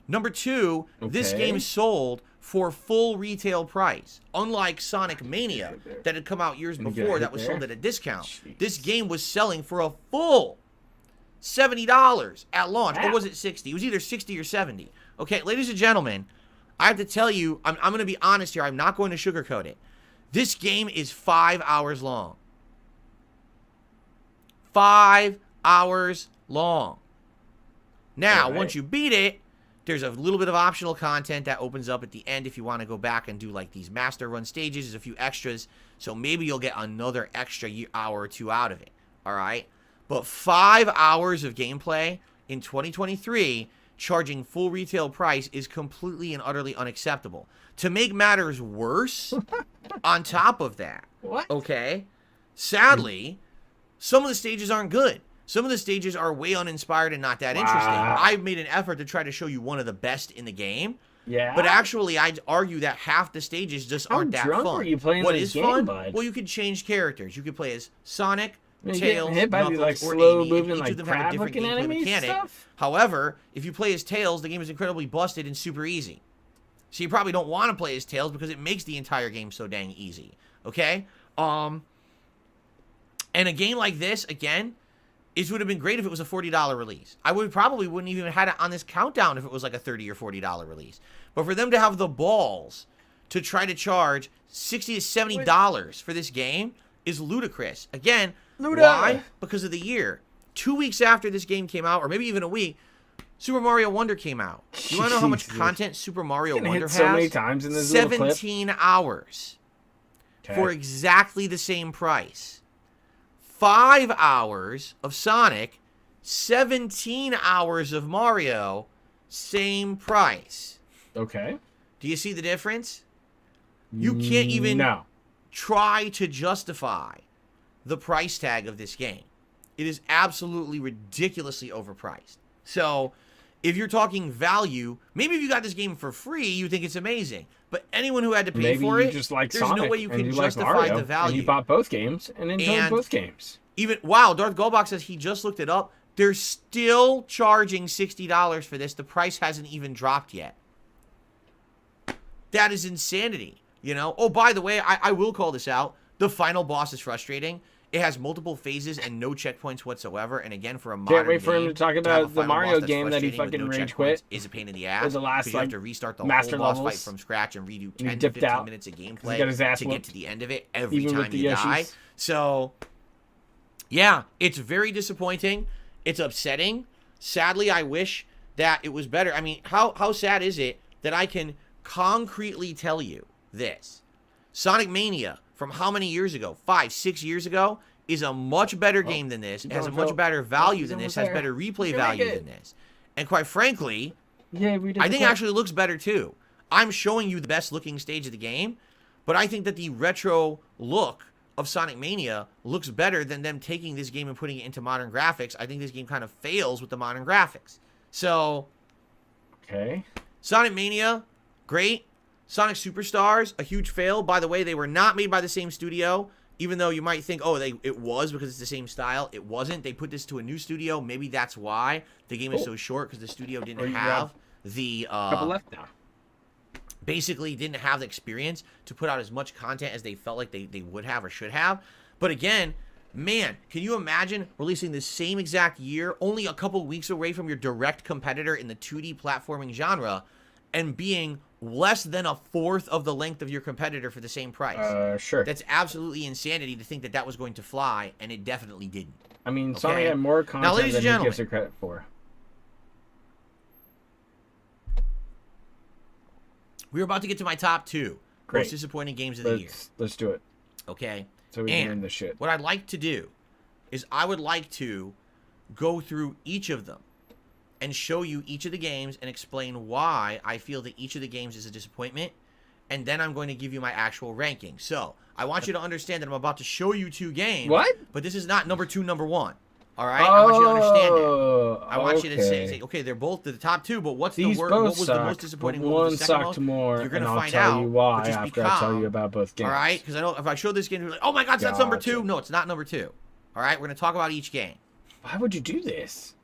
Number two, this game sold for full retail price. Unlike Sonic Mania that had come out years before that was sold at a discount. Jeez. This game was selling for a full $70 at launch. Or was it 60? It was either 60 or 70. Okay, ladies and gentlemen, I have to tell you, I'm going to be honest here. I'm not going to sugarcoat it. This game is 5 hours long. 5 hours long. Now, once you beat it, there's a little bit of optional content that opens up at the end if you want to go back and do like these master run stages. There's a few extras, so maybe you'll get another extra hour or two out of it. All right? But 5 hours of gameplay in 2023, charging full retail price, is completely and utterly unacceptable. To make matters worse, on top of that, okay, sadly, some of the stages aren't good. Some of the stages are way uninspired and not that interesting. I've made an effort to try to show you one of the best in the game. Yeah. But actually, I'd argue that half the stages just aren't that fun. Were you playing what is game, fun? Bud? Well, you could change characters. You could play as Sonic, Tails, hit by Knuckles, like or slow Amy. moving, Each like of them have a different gameplay mechanic. Stuff? However, if you play as Tails, the game is incredibly busted and super easy. So you probably don't want to play as Tails because it makes the entire game so dang easy. Okay? And a game like this, again, it would have been great if it was a $40 release. I probably wouldn't even have had it on this countdown if it was like a $30 or $40 release. But for them to have the balls to try to charge $60 to $70 for this game is ludicrous. Again, why? Because of the year. 2 weeks after this game came out, or maybe even a week, Super Mario Wonder came out. You want to know how much content Super Mario Wonder has? So many times in this 17 hours for exactly the same price. 5 hours of Sonic, 17 hours of Mario, same price. Okay. Do you see the difference? You can't even try to justify the price tag of this game. It is absolutely ridiculously overpriced. So, if you're talking value, maybe if you got this game for free, you think it's amazing. But anyone who had to pay for it, just like there's Sonic, no way you can justify Mario, the value. And you bought both games and enjoyed both games. Even Darth Goldbach says he just looked it up. They're still charging $60 for this. The price hasn't even dropped yet. That is insanity. You know? Oh, by the way, I will call this out. The final boss is frustrating. It has multiple phases and no checkpoints whatsoever. And again, for a modern Can't wait for him to talk about the Mario game that he fucking rage quit. Is a pain in the ass. The last, you have to restart the whole boss fight from scratch and redo 10 to 15 minutes of gameplay to get to the end of it every time you die. So, yeah, it's very disappointing. It's upsetting. Sadly, I wish that it was better. I mean, how sad is it that I can concretely tell you this? Sonic Mania, from how many years ago? 5, 6 years ago, is a much better game than this. It has a much better value than this. Has better replay value than this. And quite frankly, I think it actually looks better too. I'm showing you the best looking stage of the game, but I think that the retro look of Sonic Mania looks better than them taking this game and putting it into modern graphics. I think this game kind of fails with the modern graphics. So, Sonic Mania, great. Sonic Superstars, a huge fail. By the way, they were not made by the same studio, even though you might think, oh, it was because it's the same style. It wasn't. They put this to a new studio. Maybe that's why the game is so short, because the studio didn't have the couple left now. Basically didn't have the experience to put out as much content as they felt like they would have or should have. But again, man, can you imagine releasing the same exact year, only a couple weeks away from your direct competitor in the 2D platforming genre, and being less than a fourth of the length of your competitor for the same price? Sure. That's absolutely insanity to think that that was going to fly, and it definitely didn't. I mean, Sony had more content than he gives her credit for. We're about to get to my top 2 most disappointing games of the year. Let's do it. Okay. So we can end the shit. What I'd like to do is I would like to go through each of them and show you each of the games and explain why I feel that each of the games is a disappointment. And then I'm going to give you my actual ranking. So I want you to understand that I'm about to show you 2 games. What? But this is not number 2, number 1. All right? I want you to understand that. I want you to say, okay, they're both the top two, but what's These the both what was suck, the most disappointing? But what one was the second sucked most? more, You're gonna and find I'll tell out. you why Just after I tell you about both games. All right, because I know if I show this game, you're like, oh my God, so that's number 2. No, it's not number 2. All right, we're gonna talk about each game. Why would you do this?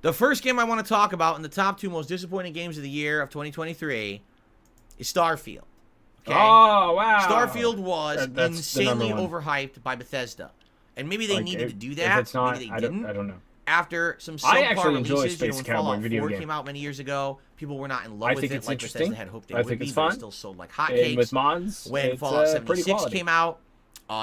The first game I want to talk about in the top 2 most disappointing games of the year of 2023 is Starfield. Okay? Oh, wow. Starfield was insanely overhyped by Bethesda. And maybe they needed to do that. If it's not, maybe they didn't. I don't know. After some subpar releases, when Fallout 4 came out many years ago, people were not in love with it like Bethesda had hoped they would be, but it still sold like hotcakes. And with mods, when Fallout 76 came out,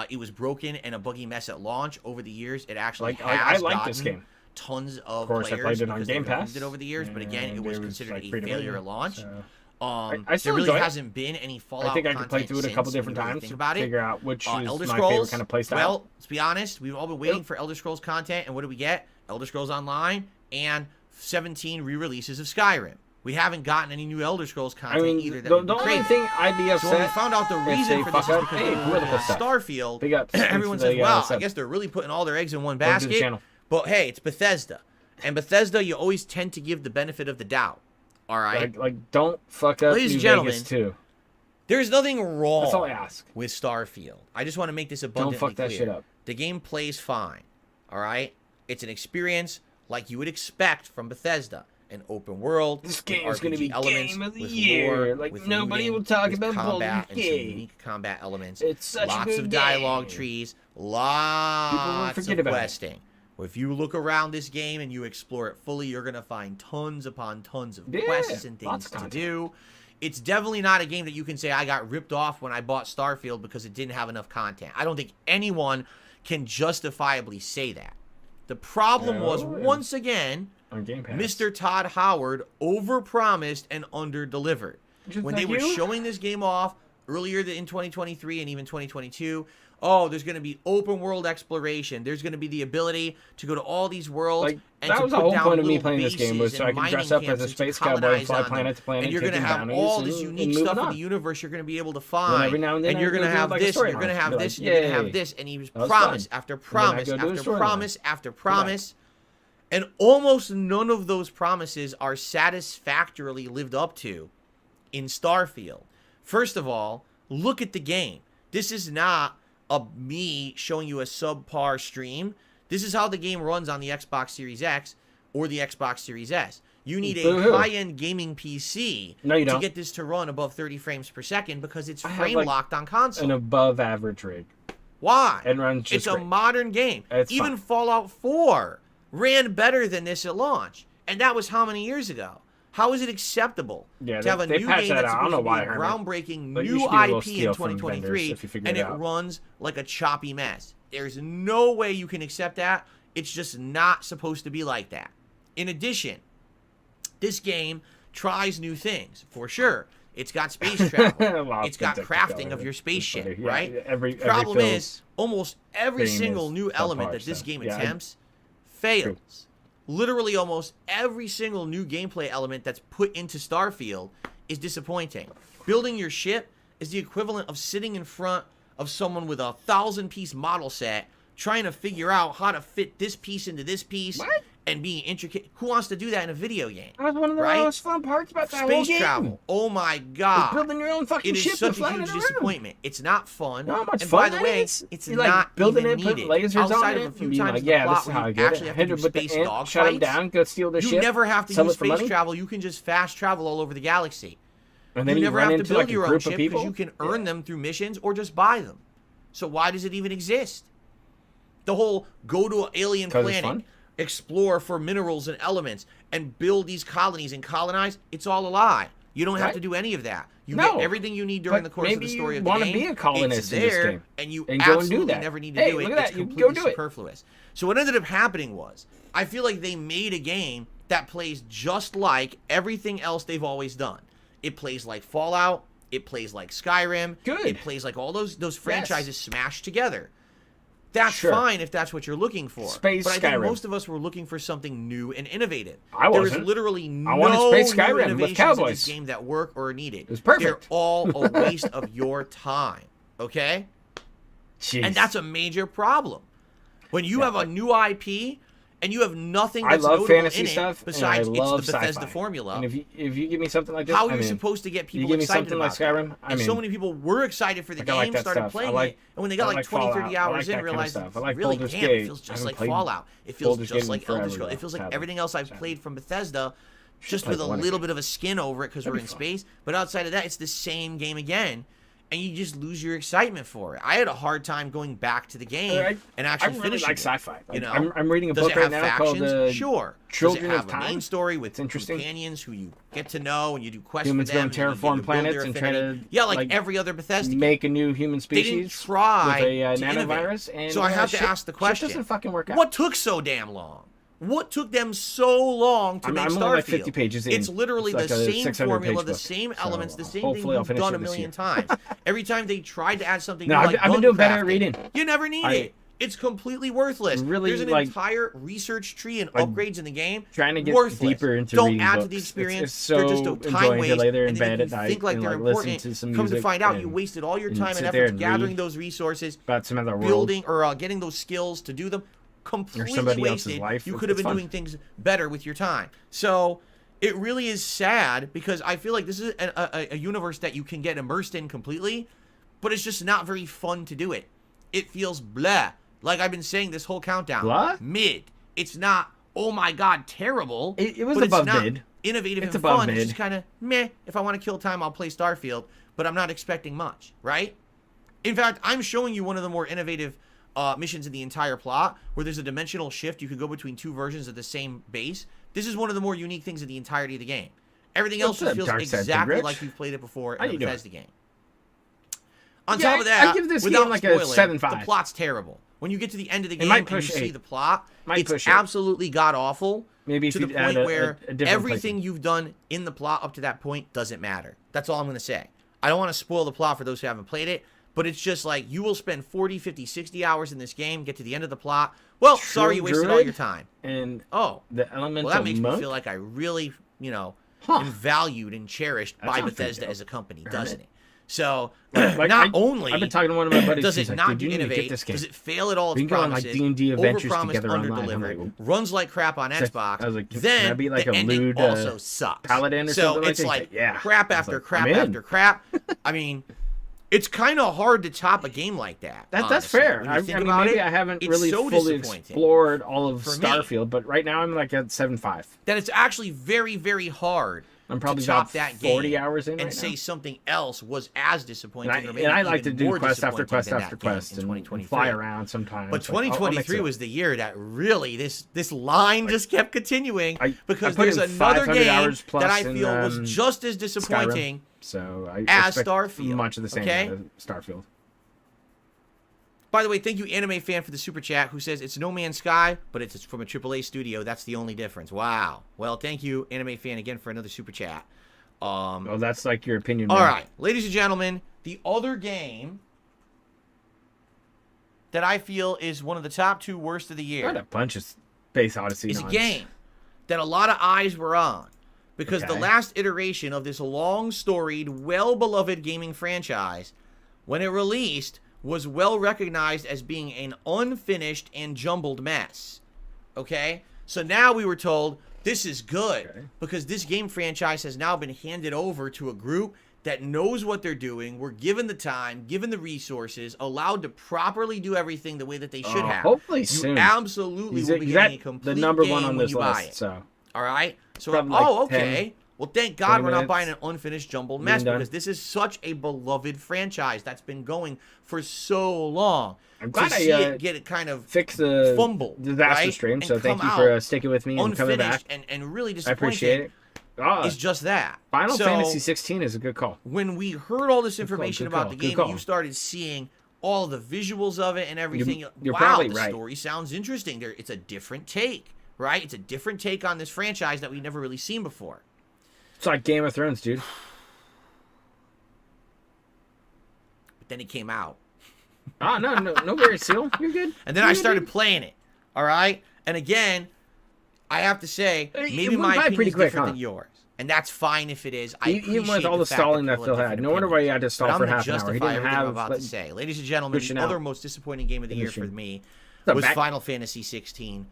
it was broken and a buggy mess at launch. Over the years, it actually has gotten this game. Tons of players. I played it on Game Pass. It over the years, but again, it was considered a failure at launch. So. There really hasn't been any Fallout content. I think I could play through it a couple different times to figure out which is Elder my Scrolls, favorite kind of playstyle. Well, let's be honest. We've all been waiting for Elder Scrolls content, and what do we get? Elder Scrolls Online and 17 re-releases of Skyrim. We haven't gotten any new Elder Scrolls content either. The only thing I'd be upset. So when we found out the reason for this is because Starfield, everyone says, "Wow, I guess they're really putting all their eggs in one basket." But hey, it's Bethesda, and Bethesda, you always tend to give the benefit of the doubt. All right, like don't fuck up Ladies and gentlemen, too. There's nothing wrong. That's all I ask. With Starfield. I just want to make this abundantly clear. Don't fuck that clear. shit up. The game plays fine. All right, it's an experience like you would expect from Bethesda. An open world. This game is going to be game of the year. Like nobody will talk about combat and some game. unique combat elements. It's such lots a good of dialogue game. trees. Lots of questing. If you look around this game and you explore it fully, you're going to find tons upon tons of quests and things to do. It's definitely not a game that you can say, I got ripped off when I bought Starfield because it didn't have enough content. I don't think anyone can justifiably say that. The problem was, once again, Mr. Todd Howard overpromised and underdelivered. When they were showing this game off earlier in 2023 and even 2022, there's going to be open world exploration. There's going to be the ability to go to all these worlds and that to was the put whole down point of me little playing this game was so I could dress up as a space cowboy and fly planet to planet. And you're going to have all this unique stuff in the universe you're going to be able to find. Every now and then you're going to have this, you're going to have this, you're going to have this. And he was promise after promise after promise after promise. And almost none of those promises are satisfactorily lived up to in Starfield. First of all, look at the game. This is not me showing you a subpar stream. This is how the game runs on the Xbox Series X or the Xbox Series S. You need a high-end gaming PC to get this to run above 30 frames per second because it's frame locked on console. An above average rig. Why? It runs just It's a modern game. Even Fallout 4 ran better than this at launch. And that was how many years ago? How is it acceptable to have a new game that's supposed to be a groundbreaking new IP in 2023 and it runs like a choppy mess? There's no way you can accept that. It's just not supposed to be like that. In addition, this game tries new things, for sure. It's got space travel. It's got crafting of your spaceship, right? The problem is, almost every single new element that this game attempts fails. Literally almost every single new gameplay element that's put into Starfield is disappointing. Building your ship is the equivalent of sitting in front of someone with a 1,000-piece model set trying to figure out how to fit this piece into this piece and being intricate. Who wants to do that in a video game? That was one of the most fun parts about that whole game. Space travel. Oh my God. Building your own fucking ship. It is such a huge disappointment. It's not fun. Not much and fun. By the way, it's not building even needed. Lasers outside on of a few times the plot where you actually have to do space dog shut them down, go steal their ship. You never have to use space travel. You can just fast travel all over the galaxy. And then you never have to build your own ship because you can earn them through missions or just buy them. So why does it even exist? The whole go to an alien planet, explore for minerals and elements, and build these colonies and colonize, it's all a lie. You don't have to do any of that. You get everything you need during the course of the story of the game. Maybe you want to be a colonist in this game. And you absolutely never need to do it. It's completely superfluous. So what ended up happening was, I feel like they made a game that plays just like everything else they've always done. It plays like Fallout. It plays like Skyrim. It plays like all those franchises smashed together. That's fine if that's what you're looking for. But I think most of us were looking for something new and innovative. There is literally no new innovations in this game that work or are needed. It was perfect. They're all a waste of your time. Okay? Jeez. And that's a major problem. When you have a new IP and you have nothing that's I love notable fantasy in it stuff, besides and I love it's the Bethesda sci-fi. formula. And if you give me something like this, how are you supposed to get people excited about Skyrim, that? And so many people were excited for the game, like started playing it, and when they got like 20, 30 hours in, realized really, damn, it feels just like Fallout. It feels just like Elder Scrolls. It feels like everything else I've played from Bethesda, just with a little bit of a skin over it because we're in space. But outside of that, it's the same game again. And you just lose your excitement for it. I had a hard time going back to the game and actually finishing it. I really like sci-fi. You know, I'm reading a book right now called Sure. Children Does it have of Time? a main story with companions who you get to know and you do quests with them? Humans go and terraform planets and try to like every other Bethesda game. Make a new human species. They didn't try with a to nanovirus. And so I have to ask the question: doesn't fucking work out. What took so damn long? What took them so long to make Starfield? Only like 50 pages in. It's literally the same formula, the same elements, the same thing you've done a million times. Every time they tried to add something new, like I've been doing better at reading. You never need it. It's completely worthless. Really, there's an entire research tree and upgrades in the game. Trying to get deeper into reading add to the experience. They're just a time waste. Lay there in and bed then at night think like they're important. Come to find out, you wasted all your time and effort gathering those resources, building or getting those skills to do them. Completely wasted. You could have been doing things better with your time. So it really is sad because I feel like this is a universe that you can get immersed in completely, but it's just not very fun to do it. It feels blah. Like I've been saying this whole countdown. Blah? Mid. It's not, oh my god, terrible. It was above mid. Innovative and fun. It's just kind of meh. If I want to kill time, I'll play Starfield, but I'm not expecting much, right? In fact, I'm showing you one of the more innovative missions in the entire plot, where there's a dimensional shift. You could go between two versions of the same base. This is one of the more unique things in the entirety of the game. Everything else just feels exactly like you've played it before in the Bethesda game. On top of that, I give this without game like spoiling, a 7.5. the plot's terrible. When you get to the end of the game and you see the plot, it's absolutely god-awful. Maybe to the point where everything you've done in the plot up to that point doesn't matter. That's all I'm going to say. I don't want to spoil the plot for those who haven't played it, but it's just like you will spend 40, 50, 60 hours in this game, get to the end of the plot. Well, sorry you wasted all your time. And the elemental that makes me feel like I really, am valued and cherished by Bethesda as a company, doesn't it? So, not only I've been talking to one of my buddies, does it not innovate, does it fail at all its promises, overpromised, underdelivered, runs like crap on Xbox, then the ending also sucks. Paladin or so it's like crap after crap after crap. I mean, it's kind of hard to top a game like that. That's fair. I mean, maybe I haven't really fully explored all of Starfield, but right now I'm like at 7.5. That it's actually very, very hard. I'm probably to top about that 40 game hours in and say something else was as disappointing. And I like to do quest after quest after quest and fly around sometimes. But 2023 was the year that really this line just kept continuing because there's another game that I feel was just as disappointing as Starfield. Much of the same as Starfield. By the way, thank you, Anime Fan, for the super chat, who says it's No Man's Sky, but it's from a AAA studio. That's the only difference. Wow. Well, thank you, Anime Fan, again for another super chat. Well, that's like your opinion. All right, ladies and gentlemen, the other game that I feel is one of the top 2 worst of the year. Got a bunch of Space Odyssey. It's a game that a lot of eyes were on because the last iteration of this long-storied, well-beloved gaming franchise, when it released, was well recognized as being an unfinished and jumbled mess. Okay? So now we were told this is good because this game franchise has now been handed over to a group that knows what they're doing. We're given the time, given the resources, allowed to properly do everything the way that they should have. Hopefully soon. You absolutely will be getting a complete the number game one on this when you list. buy it. So. All right? So, okay. 10, well, thank God we're not buying an unfinished jumbled mess because this is such a beloved franchise that's been going for so long. I'm glad it get it kind of fix the fumble, disaster stream. So thank you for sticking with me and coming back. And really disappointing. I appreciate it. It's just that. Final Fantasy 16 is a good call. When we heard all this information about the game, and you started seeing all the visuals of it and everything. You're wow, probably the right. Story sounds interesting. It's a different take, right? It's a different take on this franchise that we've never really seen before. It's like Game of Thrones, dude. But then it came out. No worries, Seal. You're good. And then I started playing it. All right? And again, I have to say, maybe my opinion is different than yours. And that's fine if it is. Even with all the stalling that Phil had. No wonder why you had to stall for half an hour. He didn't have... I'm about to say. Ladies and gentlemen, the other most disappointing game of the year for me was Final Fantasy 16.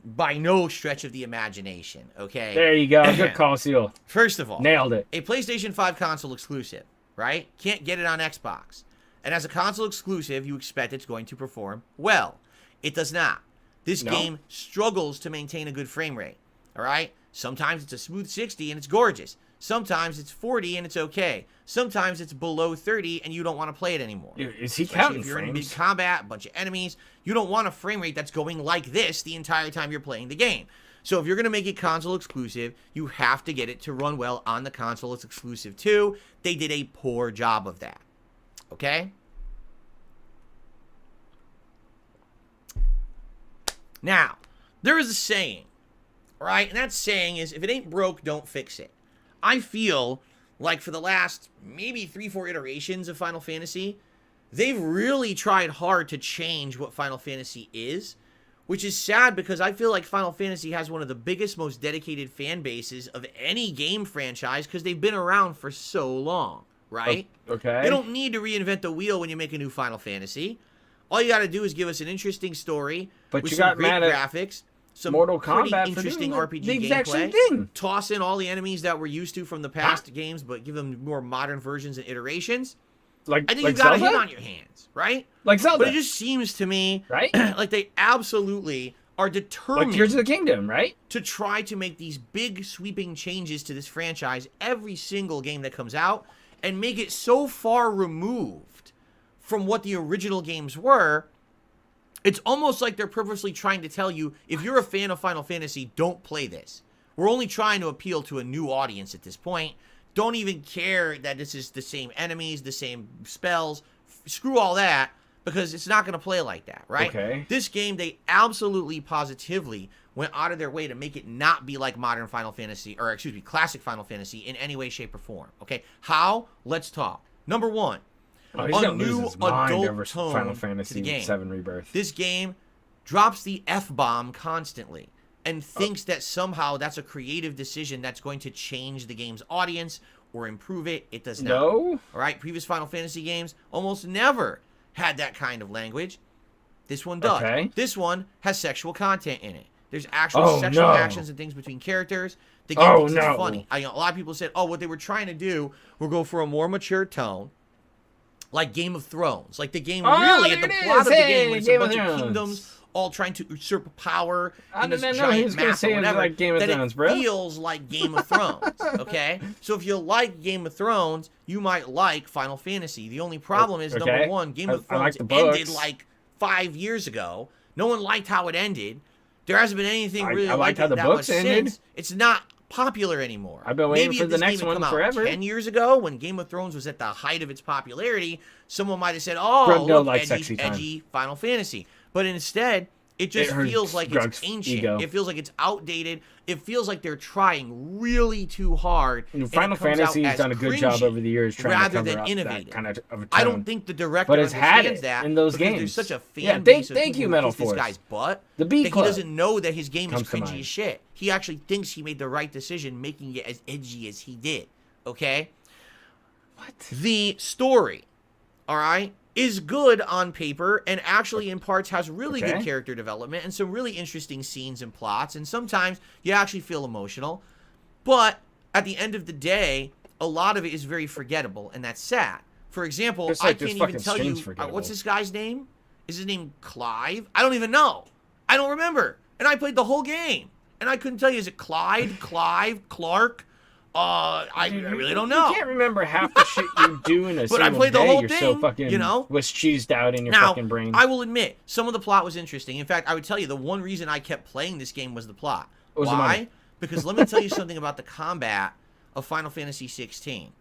by no stretch of the imagination, okay? There you go. Good call, Seal. First of all, nailed it. A PlayStation 5 console exclusive, right? Can't get it on Xbox. And as a console exclusive, you expect it's going to perform well. It does not. This game struggles to maintain a good frame rate, all right? Sometimes it's a smooth 60 and it's gorgeous. Sometimes it's 40 and it's okay. Sometimes it's below 30 and you don't want to play it anymore. Is he Especially counting if you're frames? in mid-combat, a bunch of enemies, you don't want a frame rate that's going like this the entire time you're playing the game. So if you're going to make it console exclusive, you have to get it to run well on the console it's exclusive to. They did a poor job of that. Okay? Now, there is a saying, right? And that saying is, if it ain't broke, don't fix it. I feel like for the last maybe 3-4 iterations of Final Fantasy, they've really tried hard to change what Final Fantasy is, which is sad because I feel like Final Fantasy has one of the biggest, most dedicated fan bases of any game franchise because they've been around for so long, right? Okay. You don't need to reinvent the wheel when you make a new Final Fantasy. All you got to do is give us an interesting story but with you some got great mad at graphics, some Mortal pretty Kombat interesting for RPG the exact same gameplay. thing. Toss in all the enemies that we're used to from the past games, but give them more modern versions and iterations. I think you got a hit on your hands, right? Like Zelda. But it just seems to me, right? like they absolutely are determined like Tears of the Kingdom, right? to try to make these big sweeping changes to this franchise every single game that comes out and make it so far removed from what the original games were. It's almost like they're purposely trying to tell you, if you're a fan of Final Fantasy, don't play this. We're only trying to appeal to a new audience at this point. Don't even care that this is the same enemies, the same spells. Screw all that, because it's not going to play like that, right? Okay. This game, they absolutely, positively went out of their way to make it not be like modern Final Fantasy, or excuse me, classic Final Fantasy in any way, shape, or form. Okay? How? Let's talk. Number one. He's A gonna lose new his mind adult over tone Final to Fantasy the game. 7 Rebirth. This game drops the F-bomb constantly and thinks that somehow that's a creative decision that's going to change the game's audience or improve it. It does not. No. All right, previous Final Fantasy games almost never had that kind of language. This one does. Okay. This one has sexual content in it. There's actual sexual actions and things between characters. The game thinks it's funny. A lot of people said, oh, what they were trying to do will go for a more mature tone, like Game of Thrones. Like the game really, at the plot of the game, when it's a bunch of kingdoms all trying to usurp power in this giant map or whatever, like Game of Thrones, it feels like Game of Thrones, okay? So if you like Game of Thrones, you might like Final Fantasy. The only problem is, number one, Game of Thrones ended like 5 years ago. No one liked how it ended. There hasn't been anything really like it that much since. It's not popular anymore. I've been waiting for the next one forever. 10 years ago, when Game of Thrones was at the height of its popularity, someone might have said, oh, look, edgy Final Fantasy. But instead, it just feels like it's ancient. Ego. It feels like it's outdated. It feels like they're trying really too hard. Final Fantasy has done a good job over the years trying to cover up that kind of a tone. I don't think the director understands that in those games. There's such a fan base of thank you, Metal Force. This guy's butt. The B that Club he doesn't know that his game is cringy as shit. He actually thinks he made the right decision making it as edgy as he did. Okay? What? The story, all right, is good on paper and actually in parts has really good character development and some really interesting scenes and plots, and sometimes you actually feel emotional. But at the end of the day, a lot of it is very forgettable, and that's sad. For example, I can't even tell you, what's this guy's name? Is his name Clive? I don't even know. I don't remember. And I played the whole game. And I couldn't tell you, is it Clyde, Clive, Clark? I really don't know. You can't remember half the shit you do in a but I played the whole You're thing, so fucking, you know? was cheesed out in your fucking brain. I will admit, some of the plot was interesting. In fact, I would tell you, the one reason I kept playing this game was the plot. Why? Because let me tell you something about the combat of Final Fantasy 16.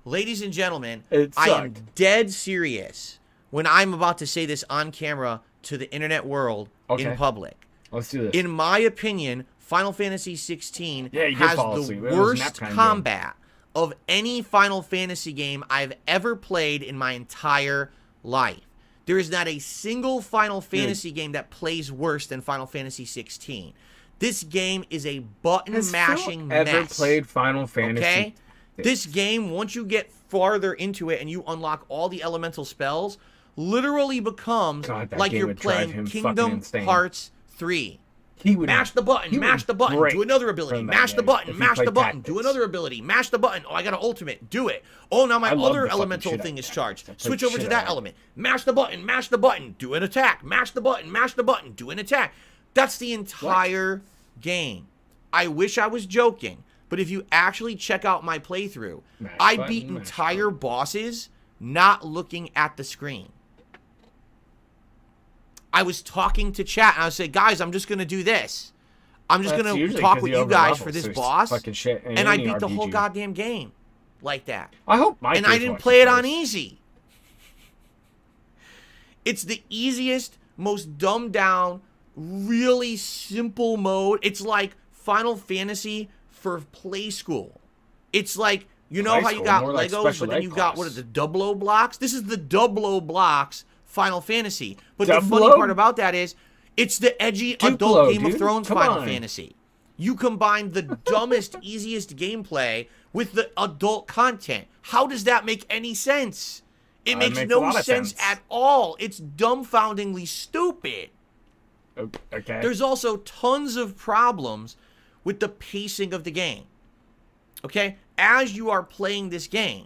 Ladies and gentlemen, I am dead serious when I'm about to say this on camera to the internet world in public. Let's do this. In my opinion, Final Fantasy 16 has the worst combat of any Final Fantasy game I've ever played in my entire life. There is not a single Final Fantasy game that plays worse than Final Fantasy 16. This game is a button-mashing mess. Ever played Final Fantasy? Okay? This game, once you get farther into it and you unlock all the elemental spells, literally becomes like you're playing Kingdom Hearts 3. Mash the button, do another ability. Mash the button, do another ability. Mash the button. Oh, I got an ultimate. Do it. Oh, now my other elemental thing is charged. Switch over to that element. Mash the button, do an attack. Mash the button, do an attack. That's the entire game. I wish I was joking, but if you actually check out my playthrough, I beat entire bosses not looking at the screen. I was talking to chat, and I was saying, guys, I'm just going to do this. I'm just going to talk with you guys for this boss, and I beat the whole goddamn game like that. I hope and I didn't play it on easy. It's the easiest, most dumbed down, really simple mode. It's like Final Fantasy for play school. It's like, you know how you got Legos, but then you got, what are the double-O blocks? This is the double-O blocks Final Fantasy. But the funny part about that is, it's the edgy adult Game of Thrones Final Fantasy. You combine the dumbest, easiest gameplay with the adult content. How does that make any sense? It makes no sense at all. It's dumbfoundingly stupid. Okay. There's also tons of problems with the pacing of the game. Okay? As you are playing this game,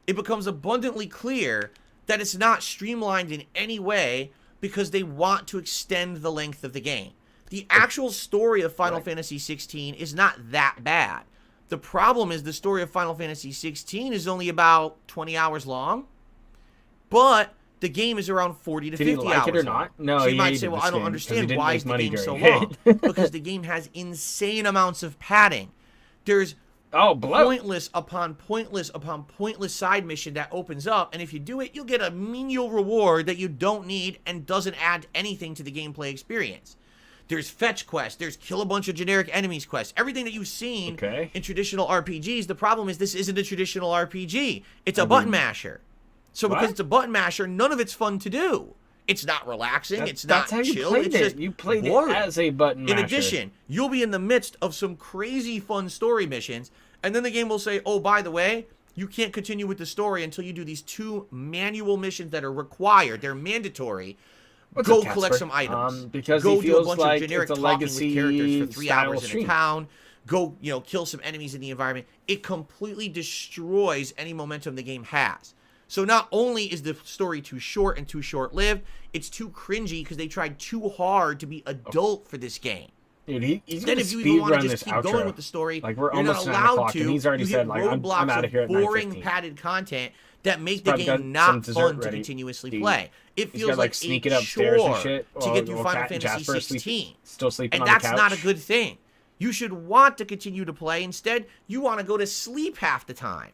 it becomes abundantly clear that it's not streamlined in any way because they want to extend the length of the game. The actual story of Final Fantasy 16 is not that bad. The problem is the story of Final Fantasy 16 is only about 20 hours long, but the game is around 40 to 50 hours long. Did he like it or not? No, so you might say, well, I don't understand why is the game so long. Because the game has insane amounts of padding. There's pointless upon pointless upon pointless side mission that opens up, and if you do it, you'll get a menial reward that you don't need and doesn't add anything to the gameplay experience. There's fetch quests, there's kill a bunch of generic enemies quests, everything that you've seen in traditional RPGs. The problem is this isn't a traditional RPG. It's a button masher. So because it's a button masher, none of it's fun to do. It's not relaxing. It's not chill. It's just you played it as a button masher. In addition, you'll be in the midst of some crazy fun story missions, and then the game will say, oh, by the way, you can't continue with the story until you do these 2 manual missions that are required. They're mandatory. Go collect some items. Because go he do a feels bunch like of generic it's a talking with characters for 3 hours in a town. Go, kill some enemies in the environment. It completely destroys any momentum the game has. So not only is the story too short and too short-lived, it's too cringy because they tried too hard to be adult for this game. Dude, he's then if you even want to just keep going with the story, we're you're not allowed to. And he's already said, I'm out of here at 9:15. Boring padded content that make the game not fun to continuously play. It feels like sneaking a upstairs chore and shit to get through Final Fantasy 16. Still sleeping and on the couch. And that's not a good thing. You should want to continue to play. Instead, you want to go to sleep half the time.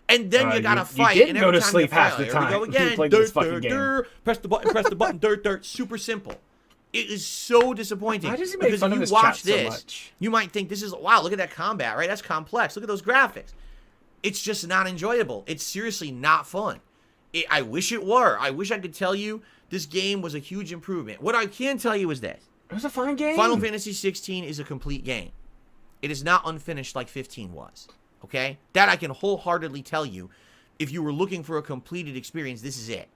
And then you gotta fight. You did go to sleep half the time. Here we go again. Press the button, super simple. It is so disappointing. Why does he make fun of this chat watch so this, much? You might think this is, wow, look at that combat, right? That's complex. Look at those graphics. It's just not enjoyable. It's seriously not fun. I wish it were. I wish I could tell you this game was a huge improvement. What I can tell you is this. It was a fine game. Final Fantasy 16 is a complete game. It is not unfinished like 15 was. Okay? That I can wholeheartedly tell you. If you were looking for a completed experience, this is it.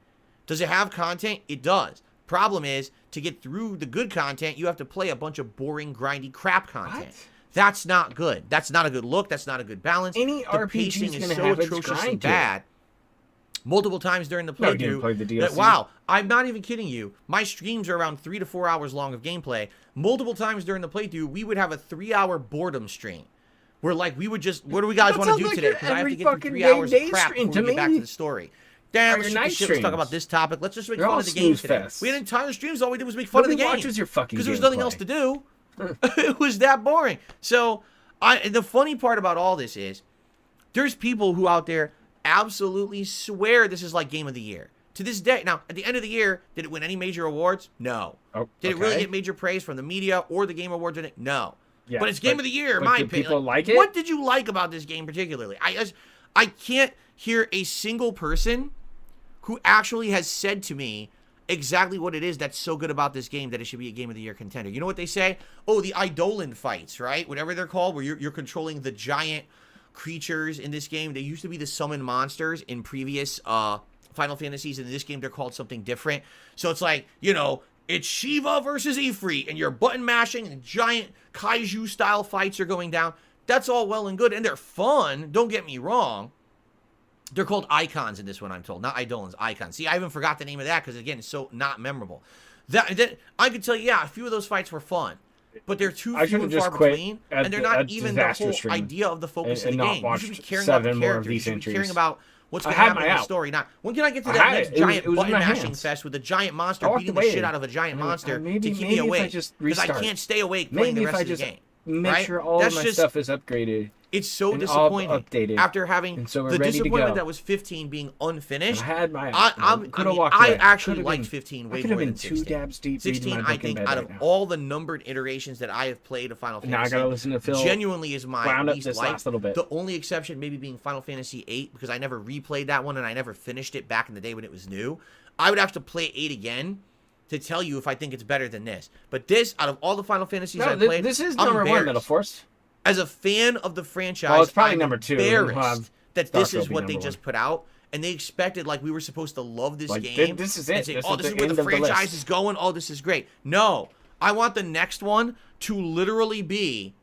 Does it have content? It does. Problem is, to get through the good content, you have to play a bunch of boring, grindy crap content. What? That's not good. That's not a good look. That's not a good balance. Any RPG is so atrociously bad. Multiple times during the playthrough, that, wow, I'm not even kidding you. My streams are around 3 to 4 hours long of gameplay. Multiple times during the playthrough, we would have a 3-hour boredom stream. Where, like, we would just, what do we guys want to do today? Because I have to get through 3 hours of crap before we get back to the story. Damn, let's talk about this topic. Let's just make fun of the game today. We had entire streams, all we did was make fun of the game. Because there was nothing else to do. It was that boring. So, the funny part about all this is, there's people who out there absolutely swear this is like Game of the Year. To this day. Now, at the end of the year, did it win any major awards? No. Did it really get major praise from the media or the Game Awards? No. Yeah, but it's Game of the Year, in my opinion. People like it? What did you like about this game particularly? I can't hear a single person who actually has said to me exactly what it is that's so good about this game that it should be a Game of the Year contender. You know what they say? Oh, the Eidolon fights, right? Whatever they're called, where you're controlling the giant creatures in this game. They used to be the summon monsters in previous Final Fantasies. In this game, they're called something different. So it's like, it's Shiva versus Ifrit, and you're button mashing, and giant kaiju-style fights are going down. That's all well and good, and they're fun. Don't get me wrong. They're called icons in this one, I'm told. Not Eidolons, icons. See, I even forgot the name of that because, again, it's so not memorable. That I could tell you, yeah, a few of those fights were fun. But they're too few and far between, and they're not even the whole idea of the focus of the game. You should be caring about the characters. You should be caring about what's going to happen in the story. Now, when can I get to that next giant button-mashing fest with a giant monster beating the shit out of a giant monster to keep me awake? Because I can't stay awake playing the rest of the game. Make sure all of my stuff is upgraded. It's so disappointing after having the disappointment that was 15 being unfinished. I actually liked 15 way more than 16. 16, I think, out of all the numbered iterations that I have played of Final Fantasy, now I gotta listen to Phil. Genuinely is my least liked. The only exception maybe being Final Fantasy 8, because I never replayed that one and I never finished it back in the day when it was new. I would have to play 8 again to tell you if I think it's better than this. But this, out of all the Final Fantasies I've played, this is number one, Metal Force. As a fan of the franchise, it's probably number 2. Embarrassed that this is what they just put out, and they expected like we were supposed to love this game. This is it. Say, this is where the franchise is going. Oh, this is great. No, I want the next one to literally be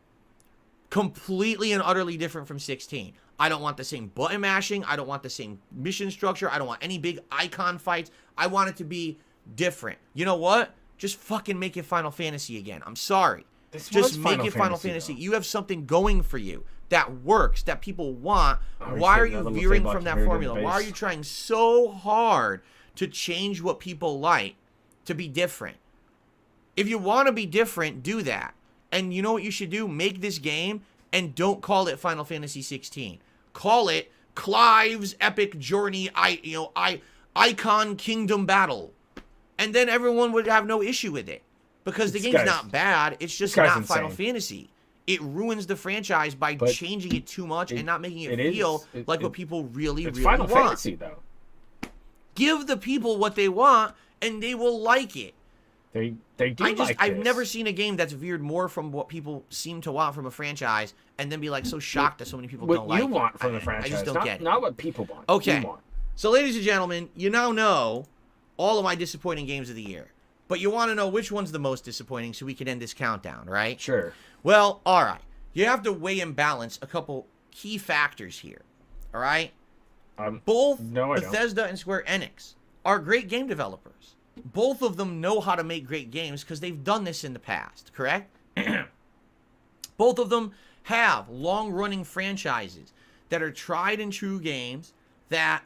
completely and utterly different from 16. I don't want the same button mashing. I don't want the same mission structure. I don't want any big icon fights. I want it to be different. You know what? Just fucking make it Final Fantasy again. I'm sorry. Just make it Final Fantasy. You have something going for you that works, that people want. Why are you veering from that formula? Why are you trying so hard to change what people like to be different? If you want to be different, do that. And you know what you should do? Make this game and don't call it Final Fantasy 16. Call it Clive's Epic Journey, Icon Kingdom Battle. And then everyone would have no issue with it. Because the game's not bad, it's just not Final Fantasy. It ruins the franchise by changing it too much and not making it feel like what people really want. It's Final Fantasy, though. Give the people what they want, and they will like it. They do like this. I've never seen a game that's veered more from what people seem to want from a franchise, and then be like so shocked that so many people don't like it. What you want from the franchise, I just don't get it. Not what people want. Okay, so ladies and gentlemen, you now know all of my disappointing games of the year. But you want to know which one's the most disappointing so we can end this countdown, right? Sure. Well, all right. You have to weigh and balance a couple key factors here, all right? Both Bethesda and Square Enix are great game developers. Both of them know how to make great games because they've done this in the past, correct? Both of them have long-running franchises that are tried and true games that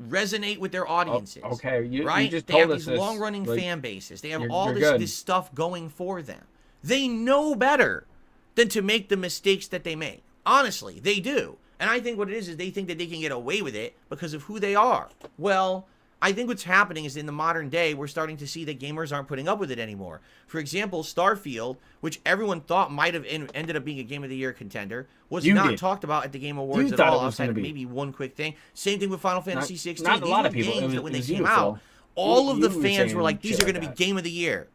resonate with their audiences. Okay, you just told us these long-running fan bases. They have all this stuff going for them. They know better than to make the mistakes that they make. Honestly, they do. And I think what it is they think that they can get away with it because of who they are. Well, I think what's happening is in the modern day, we're starting to see that gamers aren't putting up with it anymore. For example, Starfield, which everyone thought might have ended up being a Game of the Year contender, was not talked about at the Game Awards at all. Outside maybe one quick thing. Same thing with Final Fantasy 16. Not a lot of people. Games that when they came out, all of the fans were like, these are going to be Game of the Year.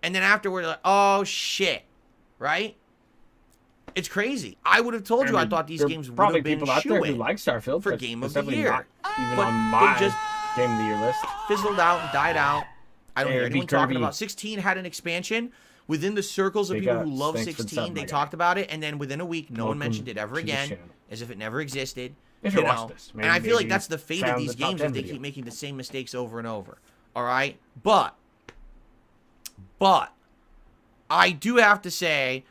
And then afterward, like, oh, shit. Right? It's crazy. I would have told you I thought these games would have been shoo-in like Starfield for Game of the Year. Even on my Game of the Year list. Fizzled out and died out. I don't hear anyone talking about 16 had an expansion. Within the circles of people who love 16, they talked about it, and then within a week, no one mentioned it ever again, as if it never existed. If you watch this, and I feel like that's the fate of these games if they keep making the same mistakes over and over. All right? But I do have to say,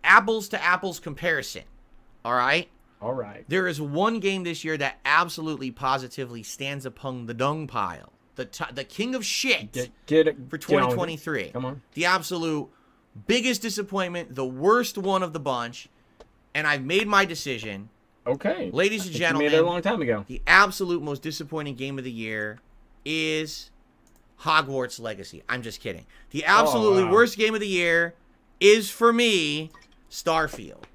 apples to apples comparison. All right? All right. There is one game this year that absolutely positively stands upon the dung pile. The king of shit for 2023. Come on. The absolute biggest disappointment, the worst one of the bunch, and I've made my decision. Okay. Ladies and gentlemen, you made it a long time ago. The absolute most disappointing game of the year is Hogwarts Legacy. I'm just kidding. The absolutely worst game of the year is, for me, Starfield.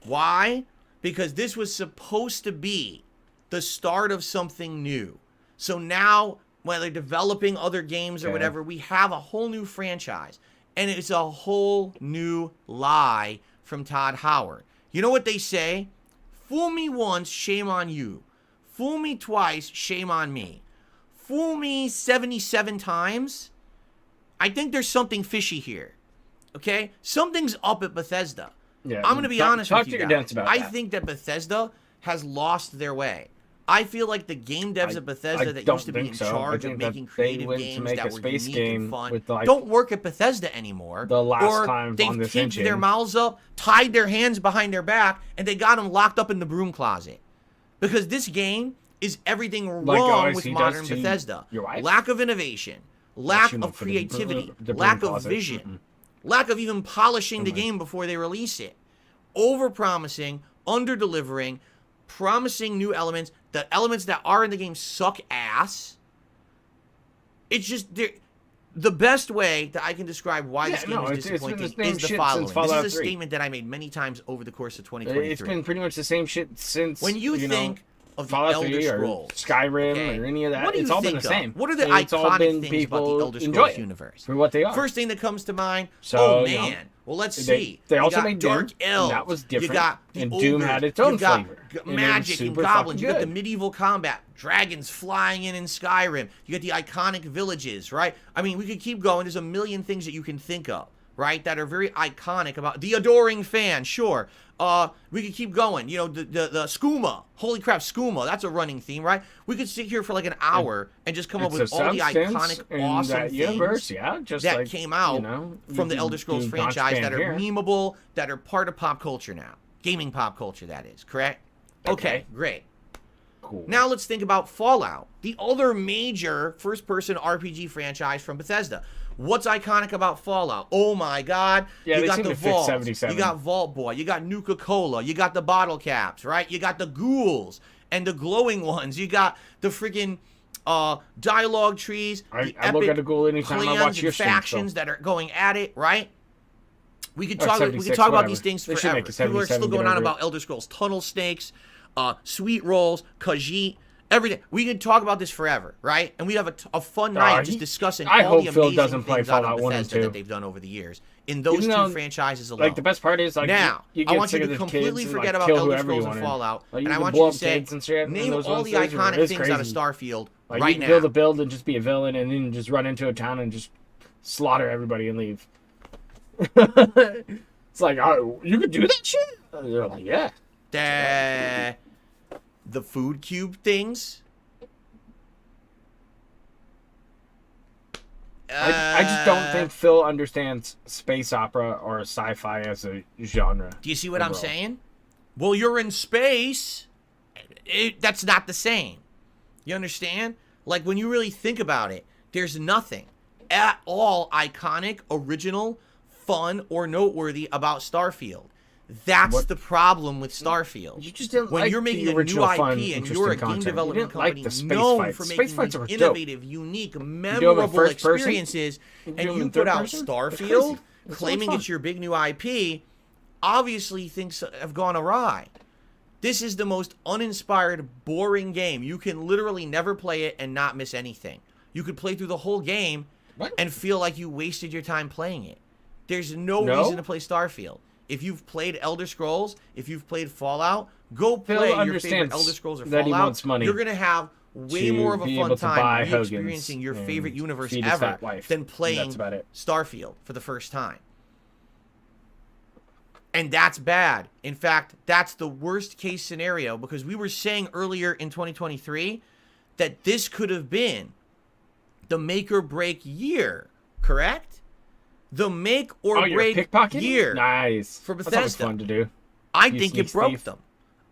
Why? Because this was supposed to be the start of something new. So now, when they're developing other games or whatever, we have a whole new franchise. And it's a whole new lie from Todd Howard. You know what they say? Fool me once, shame on you. Fool me twice, shame on me. Fool me 77 times, I think there's something fishy here. Okay? Something's up at Bethesda. Yeah, I'm going to be honest with you guys. About I that. think that Bethesda has lost their way. I feel like the game devs at Bethesda that used to be in charge of making creative games that were unique and fun don't work at Bethesda anymore. The last time they've kept their mouths up, tied their hands behind their back, and they got them locked up in the broom closet. Because this game is everything wrong with modern Bethesda. Lack of innovation, lack of creativity, lack of vision, lack of even polishing the game before they release it. Over-promising, under-delivering, promising new elements. The elements that are in the game suck ass. It's just the best way that I can describe why this game is disappointing is the following. This is a statement that I made many times over the course of 2023. It's been pretty much the same shit since when you think of the Elder Scrolls, Skyrim, or any of that. It's all been the same. What are the iconic things about the Elder Scrolls universe? For what they are. First thing that comes to mind. Oh man. Well, let's see. They also made Dark Elves. That was different. You got and Doom had its own flavor. Magic and goblins. You got the medieval combat. Dragons flying in Skyrim. You got the iconic villages, right? I mean, we could keep going. There's a million things that you can think of, right? That are very iconic about the adoring fan. Sure. We could keep going. You know, the skooma. Holy crap, skooma. That's a running theme, right? We could sit here for like an hour and just come up with all the iconic, awesome things that came out from the Elder Scrolls franchise that are memeable, that are part of pop culture now. Gaming pop culture, that is. Correct? Okay, great. Cool. Now let's think about Fallout, the other major first-person RPG franchise from Bethesda. What's iconic about Fallout? Oh my God! Yeah, you got the Vault, you got Vault Boy, you got Nuka-Cola, you got the bottle caps, right? You got the ghouls and the glowing ones. You got the freaking dialogue trees. I look at a ghoul anytime I watch your factions that are going at it, right? We could talk. We could talk about these things forever. People are still going on about Elder Scrolls Tunnel Snakes, Sweet Rolls, Khajiit. Everything. We could talk about this forever, right? And we have a fun night just discussing all the amazing things out of Bethesda that they've done over the years in those two franchises alone. Like the best part is, like, now you I want you to completely forget about Elder Scrolls and Fallout, and I want you to say, name all the iconic things out of Starfield right now. You can build a build and just be a villain, and then just run into a town and just slaughter everybody and leave. It's like, oh, you could do that shit? They're like, yeah. The food cube things. I just don't think Phil understands space opera or sci-fi as a genre. Do you see what I'm saying? Well, you're in space. That's not the same. You understand? Like, when you really think about it, there's nothing at all iconic, original, fun, or noteworthy about Starfield. That's the problem with Starfield. You just didn't when you're making a new IP and you're a game development company known for making innovative, unique, memorable experiences, and you put out Starfield claiming it's your big new IP, obviously things have gone awry. This is the most uninspired, boring game. You can literally never play it and not miss anything. You could play through the whole game and feel like you wasted your time playing it. There's no reason to play Starfield. If you've played Elder Scrolls, if you've played Fallout, go play your favorite Elder Scrolls or Fallout. You're going to have way more of a fun time re-experiencing your favorite universe ever than playing Starfield for the first time. And that's bad. In fact, that's the worst case scenario, because we were saying earlier in 2023 that this could have been the make or break year, correct? The make or break year for Bethesda. That's fun to do. I think it broke them.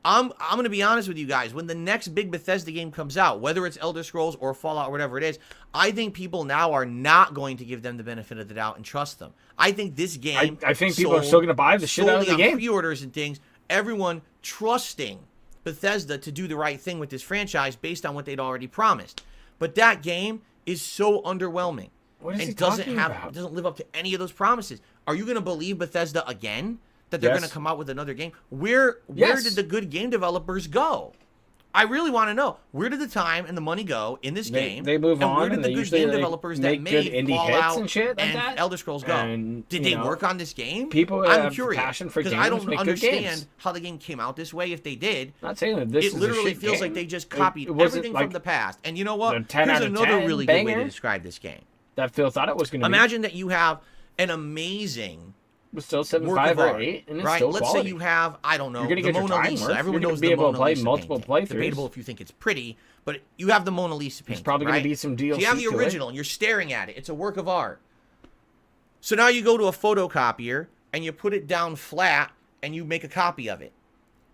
I'm going to be honest with you guys. When the next big Bethesda game comes out, whether it's Elder Scrolls or Fallout or whatever it is, I think people now are not going to give them the benefit of the doubt and trust them. I think this game, I think people are still going to buy the shit out of the game. Pre-orders and things. Everyone trusting Bethesda to do the right thing with this franchise based on what they'd already promised. But that game is so underwhelming. What is he talking about? It doesn't live up to any of those promises. Are you going to believe Bethesda again? That they're going to come out with another game? Where did the good game developers go? I really want to know. Where did the time and the money go in this game? They move on. Where did the good game developers that made Fallout and shit like and Elder Scrolls go? Did they work on this game? People I'm curious, passion for games. Because I don't understand games. how the game came out this way. If they did, not saying that this it literally feels game. like they just copied everything from the past. And you know what? Here's another really good way to describe this game. that Phil thought it was going to be. Imagine that you have an amazing... But still 7.5 or 8, and it's right? still Let's quality. say you have, I don't know, You're gonna get the your Mona time Lisa. worth. Everyone You're knows gonna be the able to Mona play Lisa multiple painting. playthroughs. Debatable if you think it's pretty, but you have the Mona Lisa painting. There's probably right? going to be some DLC So you have the original, and you're staring at it. It's a work of art. So now you go to a photocopier, and you put it down flat, and you make a copy of it.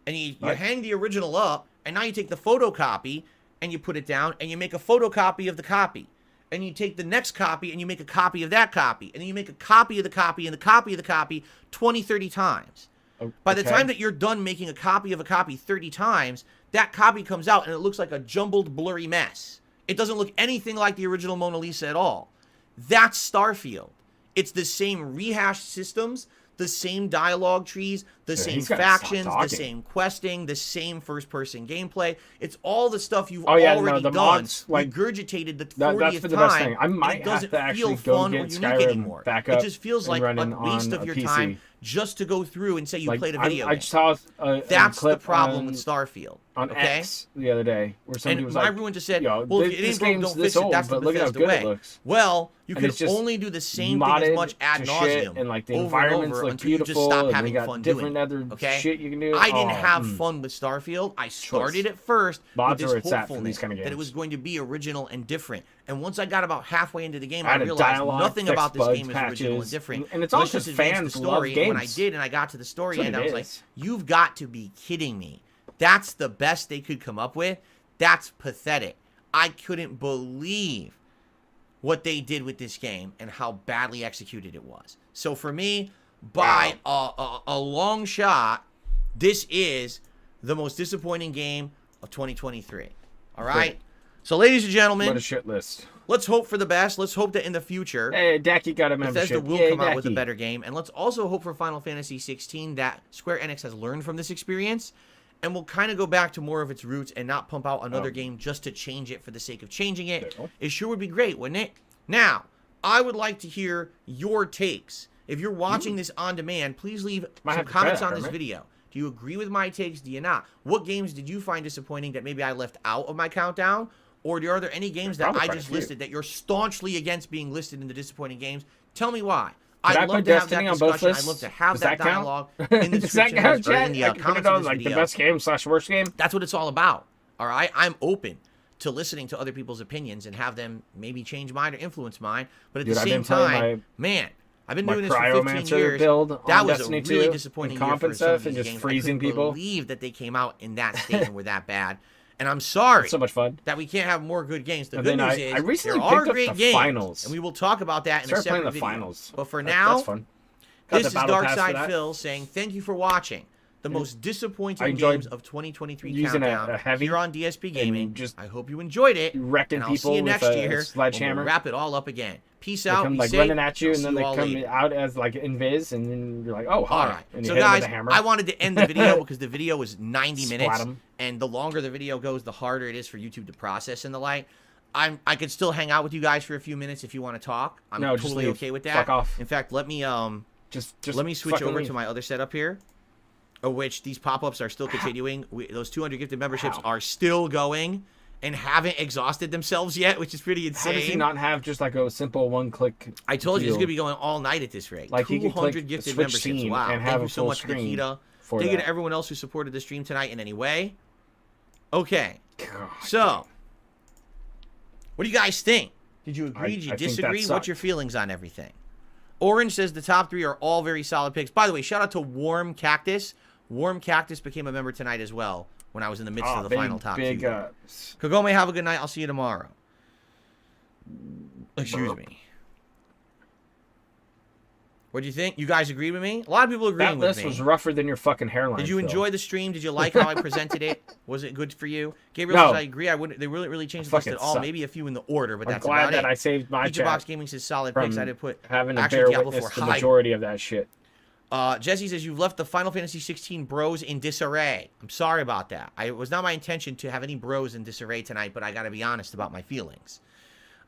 And you hang the original up, and now you take the photocopy, and you put it down, and you make a photocopy of the copy. And you take the next copy, and you make a copy of that copy. And then you make a copy of the copy, and the copy of the copy 20, 30 times. By the time that you're done making a copy of a copy 30 times, that copy comes out, and it looks like a jumbled, blurry mess. It doesn't look anything like the original Mona Lisa at all. That's Starfield. It's the same rehashed systems, the same dialogue trees, the same factions, the same questing, the same first-person gameplay. It's all the stuff you've already done. Mods, regurgitated the 40th time. I might it doesn't have to feel actually go fun or get unique Skyrim anymore. back It up just feels like a waste of your PC. time just to go through and say you played a video I game. saw That's clip the problem with Starfield. on X the other day where somebody was like, everyone just said, well, if it ain't broke, don't fix it. That's the Bethesda way. Well, you can only do the same thing as much ad nauseum and like the over and environments over look until you just beautiful, stop having fun doing it. Other shit you can do. I didn't have fun with Starfield. I started at first with this hopefulness that it was going to be original and different. And once I got about halfway into the game, I realized nothing about this game is original and different. And it's all just fans love games. When I did, and I got to the story end, I was like, you've got to be kidding me. That's the best they could come up with. That's pathetic. I couldn't believe what they did with this game and how badly executed it was. So for me, by a long shot, this is the most disappointing game of 2023. All right? Great. So, ladies and gentlemen, what a shit list. Let's hope for the best. Let's hope that in the future, hey, Dacky got a membership. Bethesda will come out with a better game. And let's also hope for Final Fantasy 16 that Square Enix has learned from this experience and will kind of go back to more of its roots and not pump out another game just to change it for the sake of changing it. It sure would be great, wouldn't it? Now, I would like to hear your takes. If you're watching this on demand, please leave some comments on this video. Do you agree with my takes? Do you not? What games did you find disappointing that maybe I left out of my countdown? Or are there any games that I just listed that you're staunchly against being listed in the disappointing games? Tell me why. I'd love to have that discussion. I'd love to have that dialogue in the description or in the comments of this video. The best game / worst game? That's what it's all about. All right? I'm open to listening to other people's opinions and have them maybe change mine or influence mine. But at the same time, man, I've been doing this for 15 years. That was a really disappointing year for some of these games. I couldn't believe that they came out in that state and were that bad. And I'm sorry so much fun that we can't have more good games. The good news is there are great games, and we will talk about that in a separate video. Finals. But for now, this is Darkside Phil saying thank you for watching the most disappointing games of 2023 countdown here on DSP Gaming. I hope you enjoyed it, and I'll see you next year when we'll wrap it all up again. Peace out. They come like running at you, and then they come out as like invis, and then you're like, oh, hi. All right. So guys, I wanted to end the video because the video was 90 minutes, and the longer the video goes, the harder it is for YouTube to process and the like. I could still hang out with you guys for a few minutes if you want to talk. I'm totally okay with that. Fuck off. In fact, let me let me switch over to my other setup here, of which these pop-ups are still continuing. Those 200 gifted memberships are still going and haven't exhausted themselves yet, which is pretty insane. How does he not have just like a simple one-click I told you, it's going to be going all night at this rate. Like 200 gifted memberships. Wow. And have Thank you so much, Nikita. Thank you to everyone else who supported the stream tonight in any way. Okay. God. So, what do you guys think? Did you agree? Did you disagree? What's your feelings on everything? Orange says the top 3 are all very solid picks. By the way, shout out to Warm Cactus. Warm Cactus became a member tonight as well when I was in the midst of the final top 2. Kagome, have a good night. I'll see you tomorrow. Excuse me. What do you think? You guys agree with me? A lot of people agreeing with me. That list was rougher than your fucking hairline. Did you enjoy the stream? Did you like how I presented it? Was it good for you? Gabriel says I agree. I wouldn't. They really changed the list at all. Maybe a few in the order, but that's about it. I'm glad that I saved my chat. Box Gaming says solid picks. I did put having to bear witness the majority of that shit. Jesse says you've left the Final Fantasy 16 bros in disarray. I'm sorry about that. It was not my intention to have any bros in disarray tonight, but I got to be honest about my feelings.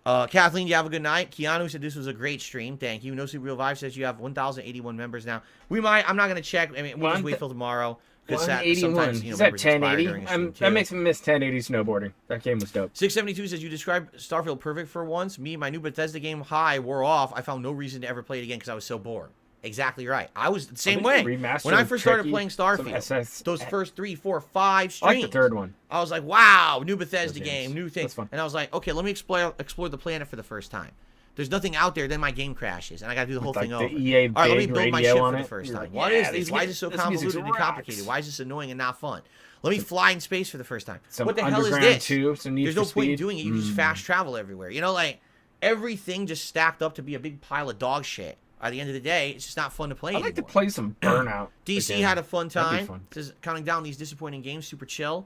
Kathleen, you have a good night. Keanu said this was a great stream. Thank you. No Super Real Vibe says you have 1,081 members now. We might. I'm not going to check. I mean, we'll just wait till tomorrow. Because sometimes, Is that 1080? That makes me miss 1080 snowboarding. That game was dope. 672 says, you described Starfield perfect for once. Me, my new Bethesda game high wore off. I found no reason to ever play it again because I was so bored. Exactly right. I was the same way. When I first started playing Starfield, those first 3, 4, 5 streams. I like the third one. I was like, wow, new Bethesda game, new thing. And I was like, okay, let me explore the planet for the first time. There's nothing out there, then my game crashes, and I got to do the whole thing over. All right, let me build my ship for the first time. What is this? Why is it so convoluted and complicated? Why is this annoying and not fun? Let me fly in space for the first time. What the hell is this? There's no point in doing it. You just fast travel everywhere. You know, like, everything just stacked up to be a big pile of dog shit. At the end of the day, it's just not fun to play anymore. I'd like to play some Burnout. DC again. had a fun time. Says, counting down these disappointing games, super chill.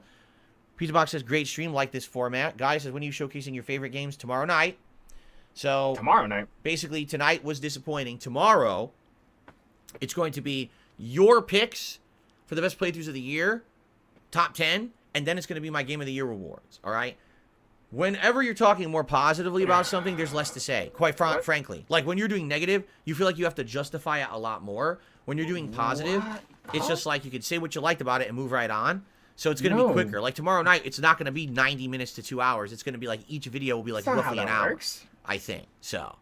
Pizza Box says, great stream, like this format. Guy says, when are you showcasing your favorite games? Tomorrow night. So tomorrow night. Basically, tonight was disappointing. Tomorrow, it's going to be your picks for the best playthroughs of the year, top 10, and then it's going to be my Game of the Year rewards. All right. Whenever you're talking more positively about something, there's less to say. Quite frankly, like when you're doing negative, you feel like you have to justify it a lot more. When you're doing positive, it's just like you could say what you liked about it and move right on. So it's going to be quicker. Like tomorrow night, it's not going to be 90 minutes to 2 hours. It's going to be like each video will be like roughly an hour. I think so.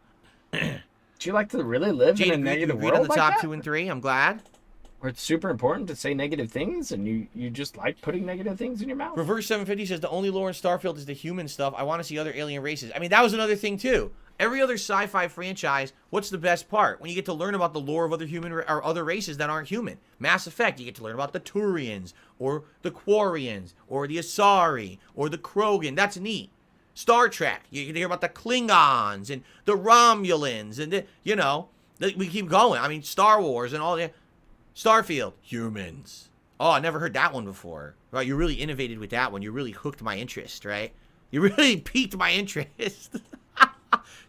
Do you like to really live in a negative world on the top 2 and 3? I'm glad. Where it's super important to say negative things, and you just like putting negative things in your mouth. Reverse 750 says the only lore in Starfield is the human stuff. I want to see other alien races. I mean, that was another thing too. Every other sci-fi franchise, what's the best part? When you get to learn about the lore of other human or other races that aren't human. Mass Effect, you get to learn about the Turians, or the Quarians, or the Asari, or the Krogan. That's neat. Star Trek, you can hear about the Klingons and the Romulans, and we keep going. I mean, Star Wars and all that. Starfield, humans. Oh, I never heard that one before. Right, you really innovated with that one. You really hooked my interest, right? You really piqued my interest.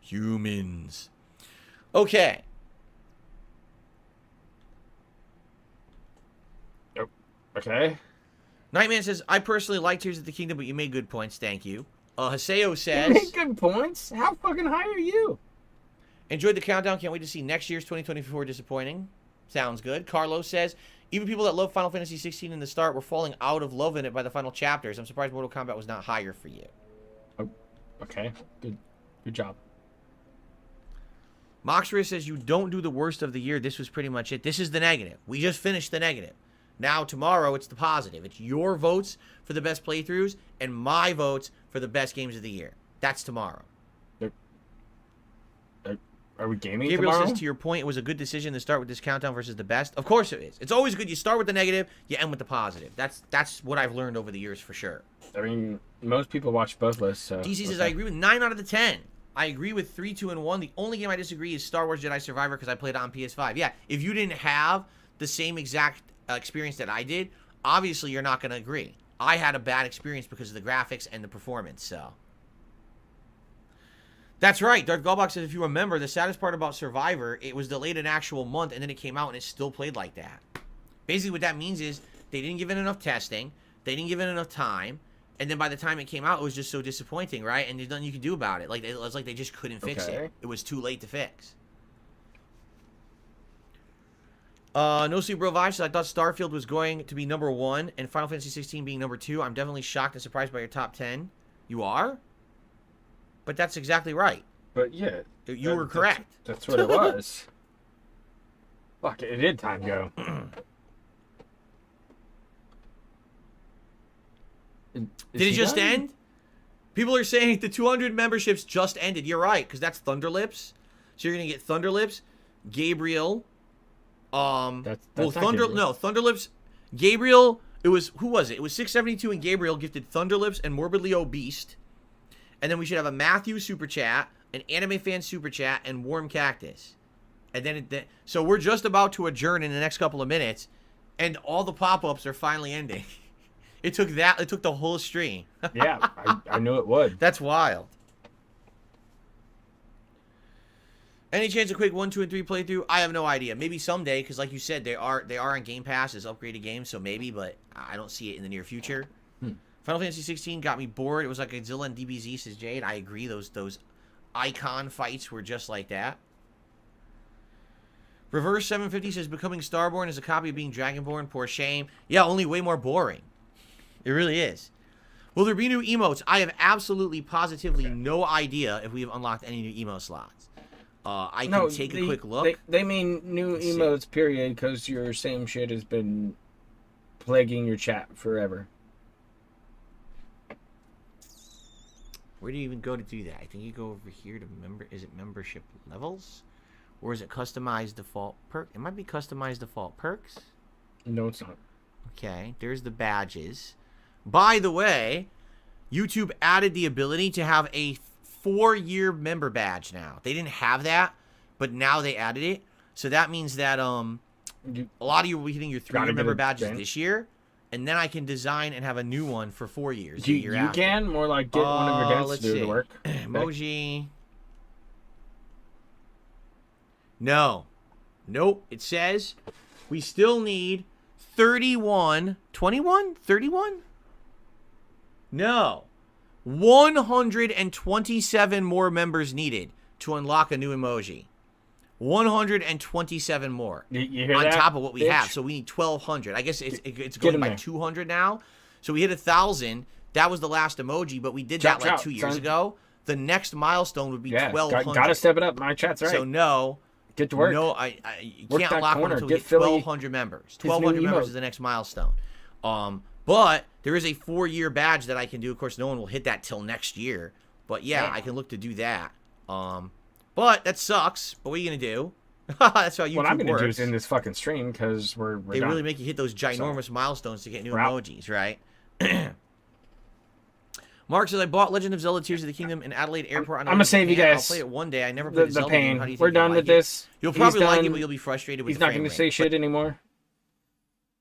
Humans. Okay. Okay. Nightman says, I personally like Tears of the Kingdom, but you made good points. Thank you. Haseo says... You made good points? How fucking high are you? Enjoyed the countdown. Can't wait to see next year's 2024 disappointing. Sounds good. Carlos says, even people that love Final Fantasy 16 in the start were falling out of love in it by the final chapters. I'm surprised Mortal Kombat was not higher for you. Oh, okay. Good job. Moxra says, you don't do the worst of the year. This was pretty much it. This is the negative. We just finished the negative. Now, tomorrow, it's the positive. It's your votes for the best playthroughs and my votes for the best games of the year. That's tomorrow. Are we gaming Gabriel tomorrow? Says, to your point, it was a good decision to start with this countdown versus the best. Of course it is. It's always good. You start with the negative, you end with the positive. That's what I've learned over the years for sure. I mean, most people watch both lists. So DC says, I agree with 9 out of the 10. I agree with 3, 2, and 1. The only game I disagree is Star Wars Jedi Survivor because I played it on PS5. Yeah, if you didn't have the same exact experience that I did, obviously you're not going to agree. I had a bad experience because of the graphics and the performance, so... That's right. Darth Gullbox says, if you remember, the saddest part about Survivor, it was delayed an actual month, and then it came out, and it still played like that. Basically, what that means is they didn't give it enough testing, they didn't give it enough time, and then by the time it came out, it was just so disappointing, right? And there's nothing you could do about it. Like, it was like they just couldn't fix it. It was too late to fix. No Sleep Bro Vibe says, I thought Starfield was going to be number 1, and Final Fantasy 16 being number 2. I'm definitely shocked and surprised by your top 10. You are? But that's exactly right. But yeah. You were correct. That's what it was. Fuck, it did time go. Did it just end? People are saying the 200 memberships just ended. You're right, because that's Thunderlips. So you're going to get Thunderlips, Gabriel. Thunderlips, Gabriel, who was it? It was 672 and Gabriel gifted Thunderlips and Morbidly Obese. And then we should have a Matthew Super Chat, an Anime Fan Super Chat, and Warm Cactus. And then, so we're just about to adjourn in the next couple of minutes, and all the pop-ups are finally ending. It took the whole stream. Yeah, I knew it would. That's wild. Any chance a quick 1, 2, and 3 playthrough? I have no idea. Maybe someday, because like you said, they are on Game Pass as upgraded games, so maybe, but I don't see it in the near future. Final Fantasy 16 got me bored. It was like Godzilla and DBZ, says Jade. I agree. Those icon fights were just like that. Reverse 750 says becoming Starborn is a copy of being Dragonborn. Poor shame. Yeah, only way more boring. It really is. Will there be new emotes? I have absolutely, positively no idea if we have unlocked any new emote slots. I can take a quick look. They mean new emotes, period, because your same shit has been plaguing your chat forever. Where do you even go to do that? I think you go over here to is it membership levels? Or is it customized default perk? It might be customized default perks. No, it's not. Okay, there's the badges. By the way, YouTube added the ability to have a 4-year member badge now. They didn't have that, but now they added it. So that means that a lot of you will be getting your 3-year member badges this year, and then I can design and have a new one for 4 years. You can more like get one of your dents to do the work. Emoji. No. Nope. It says we still need 31. 21? 31? No. 127 more members needed to unlock a new emoji. 127 more. You hear on that, top of what we bitch? have. So we need 1,200. I guess it's going by 200 now. So we hit 1,000. That was the last emoji, but we did that like 2 years ago. The next milestone would be 1,200. Gotta step it up. My chat's right. So no. Get to work. No, you can't unlock one until we get 1,200 members. 1,200 members is the next milestone. But there is a 4-year badge that I can do. Of course, no one will hit that till next year. But yeah, I can look to do that. But that sucks. But what are you gonna do? That's how YouTube works. What I'm gonna do is in this fucking stream because we're they done. really make you hit those ginormous milestones to get new emojis, right? Mark says, I bought Legend of Zelda Tears of the Kingdom in Adelaide Airport. I'm gonna save you guys. I'll play it one day. I never played the Zelda pain. game. How do you think We're done with this. You'll probably like it, but you'll be frustrated with the frame rate. He's not gonna say shit anymore.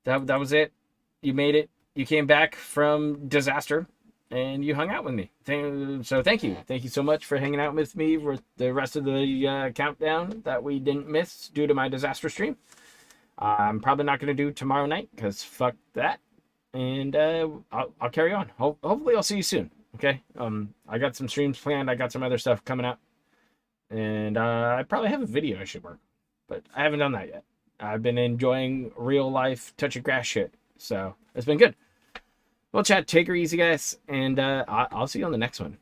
That was it. You made it. You came back from disaster, and you hung out with me. So thank you. Thank you so much for hanging out with me for the rest of the countdown that we didn't miss due to my disaster stream. I'm probably not going to do tomorrow night because fuck that. And I'll carry on. Hopefully I'll see you soon. Okay. I got some streams planned. I got some other stuff coming up. And I probably have a video I should work. But I haven't done that yet. I've been enjoying real life touch of grass shit. So it's been good. Well, chat, take her easy, guys. And I'll see you on the next one.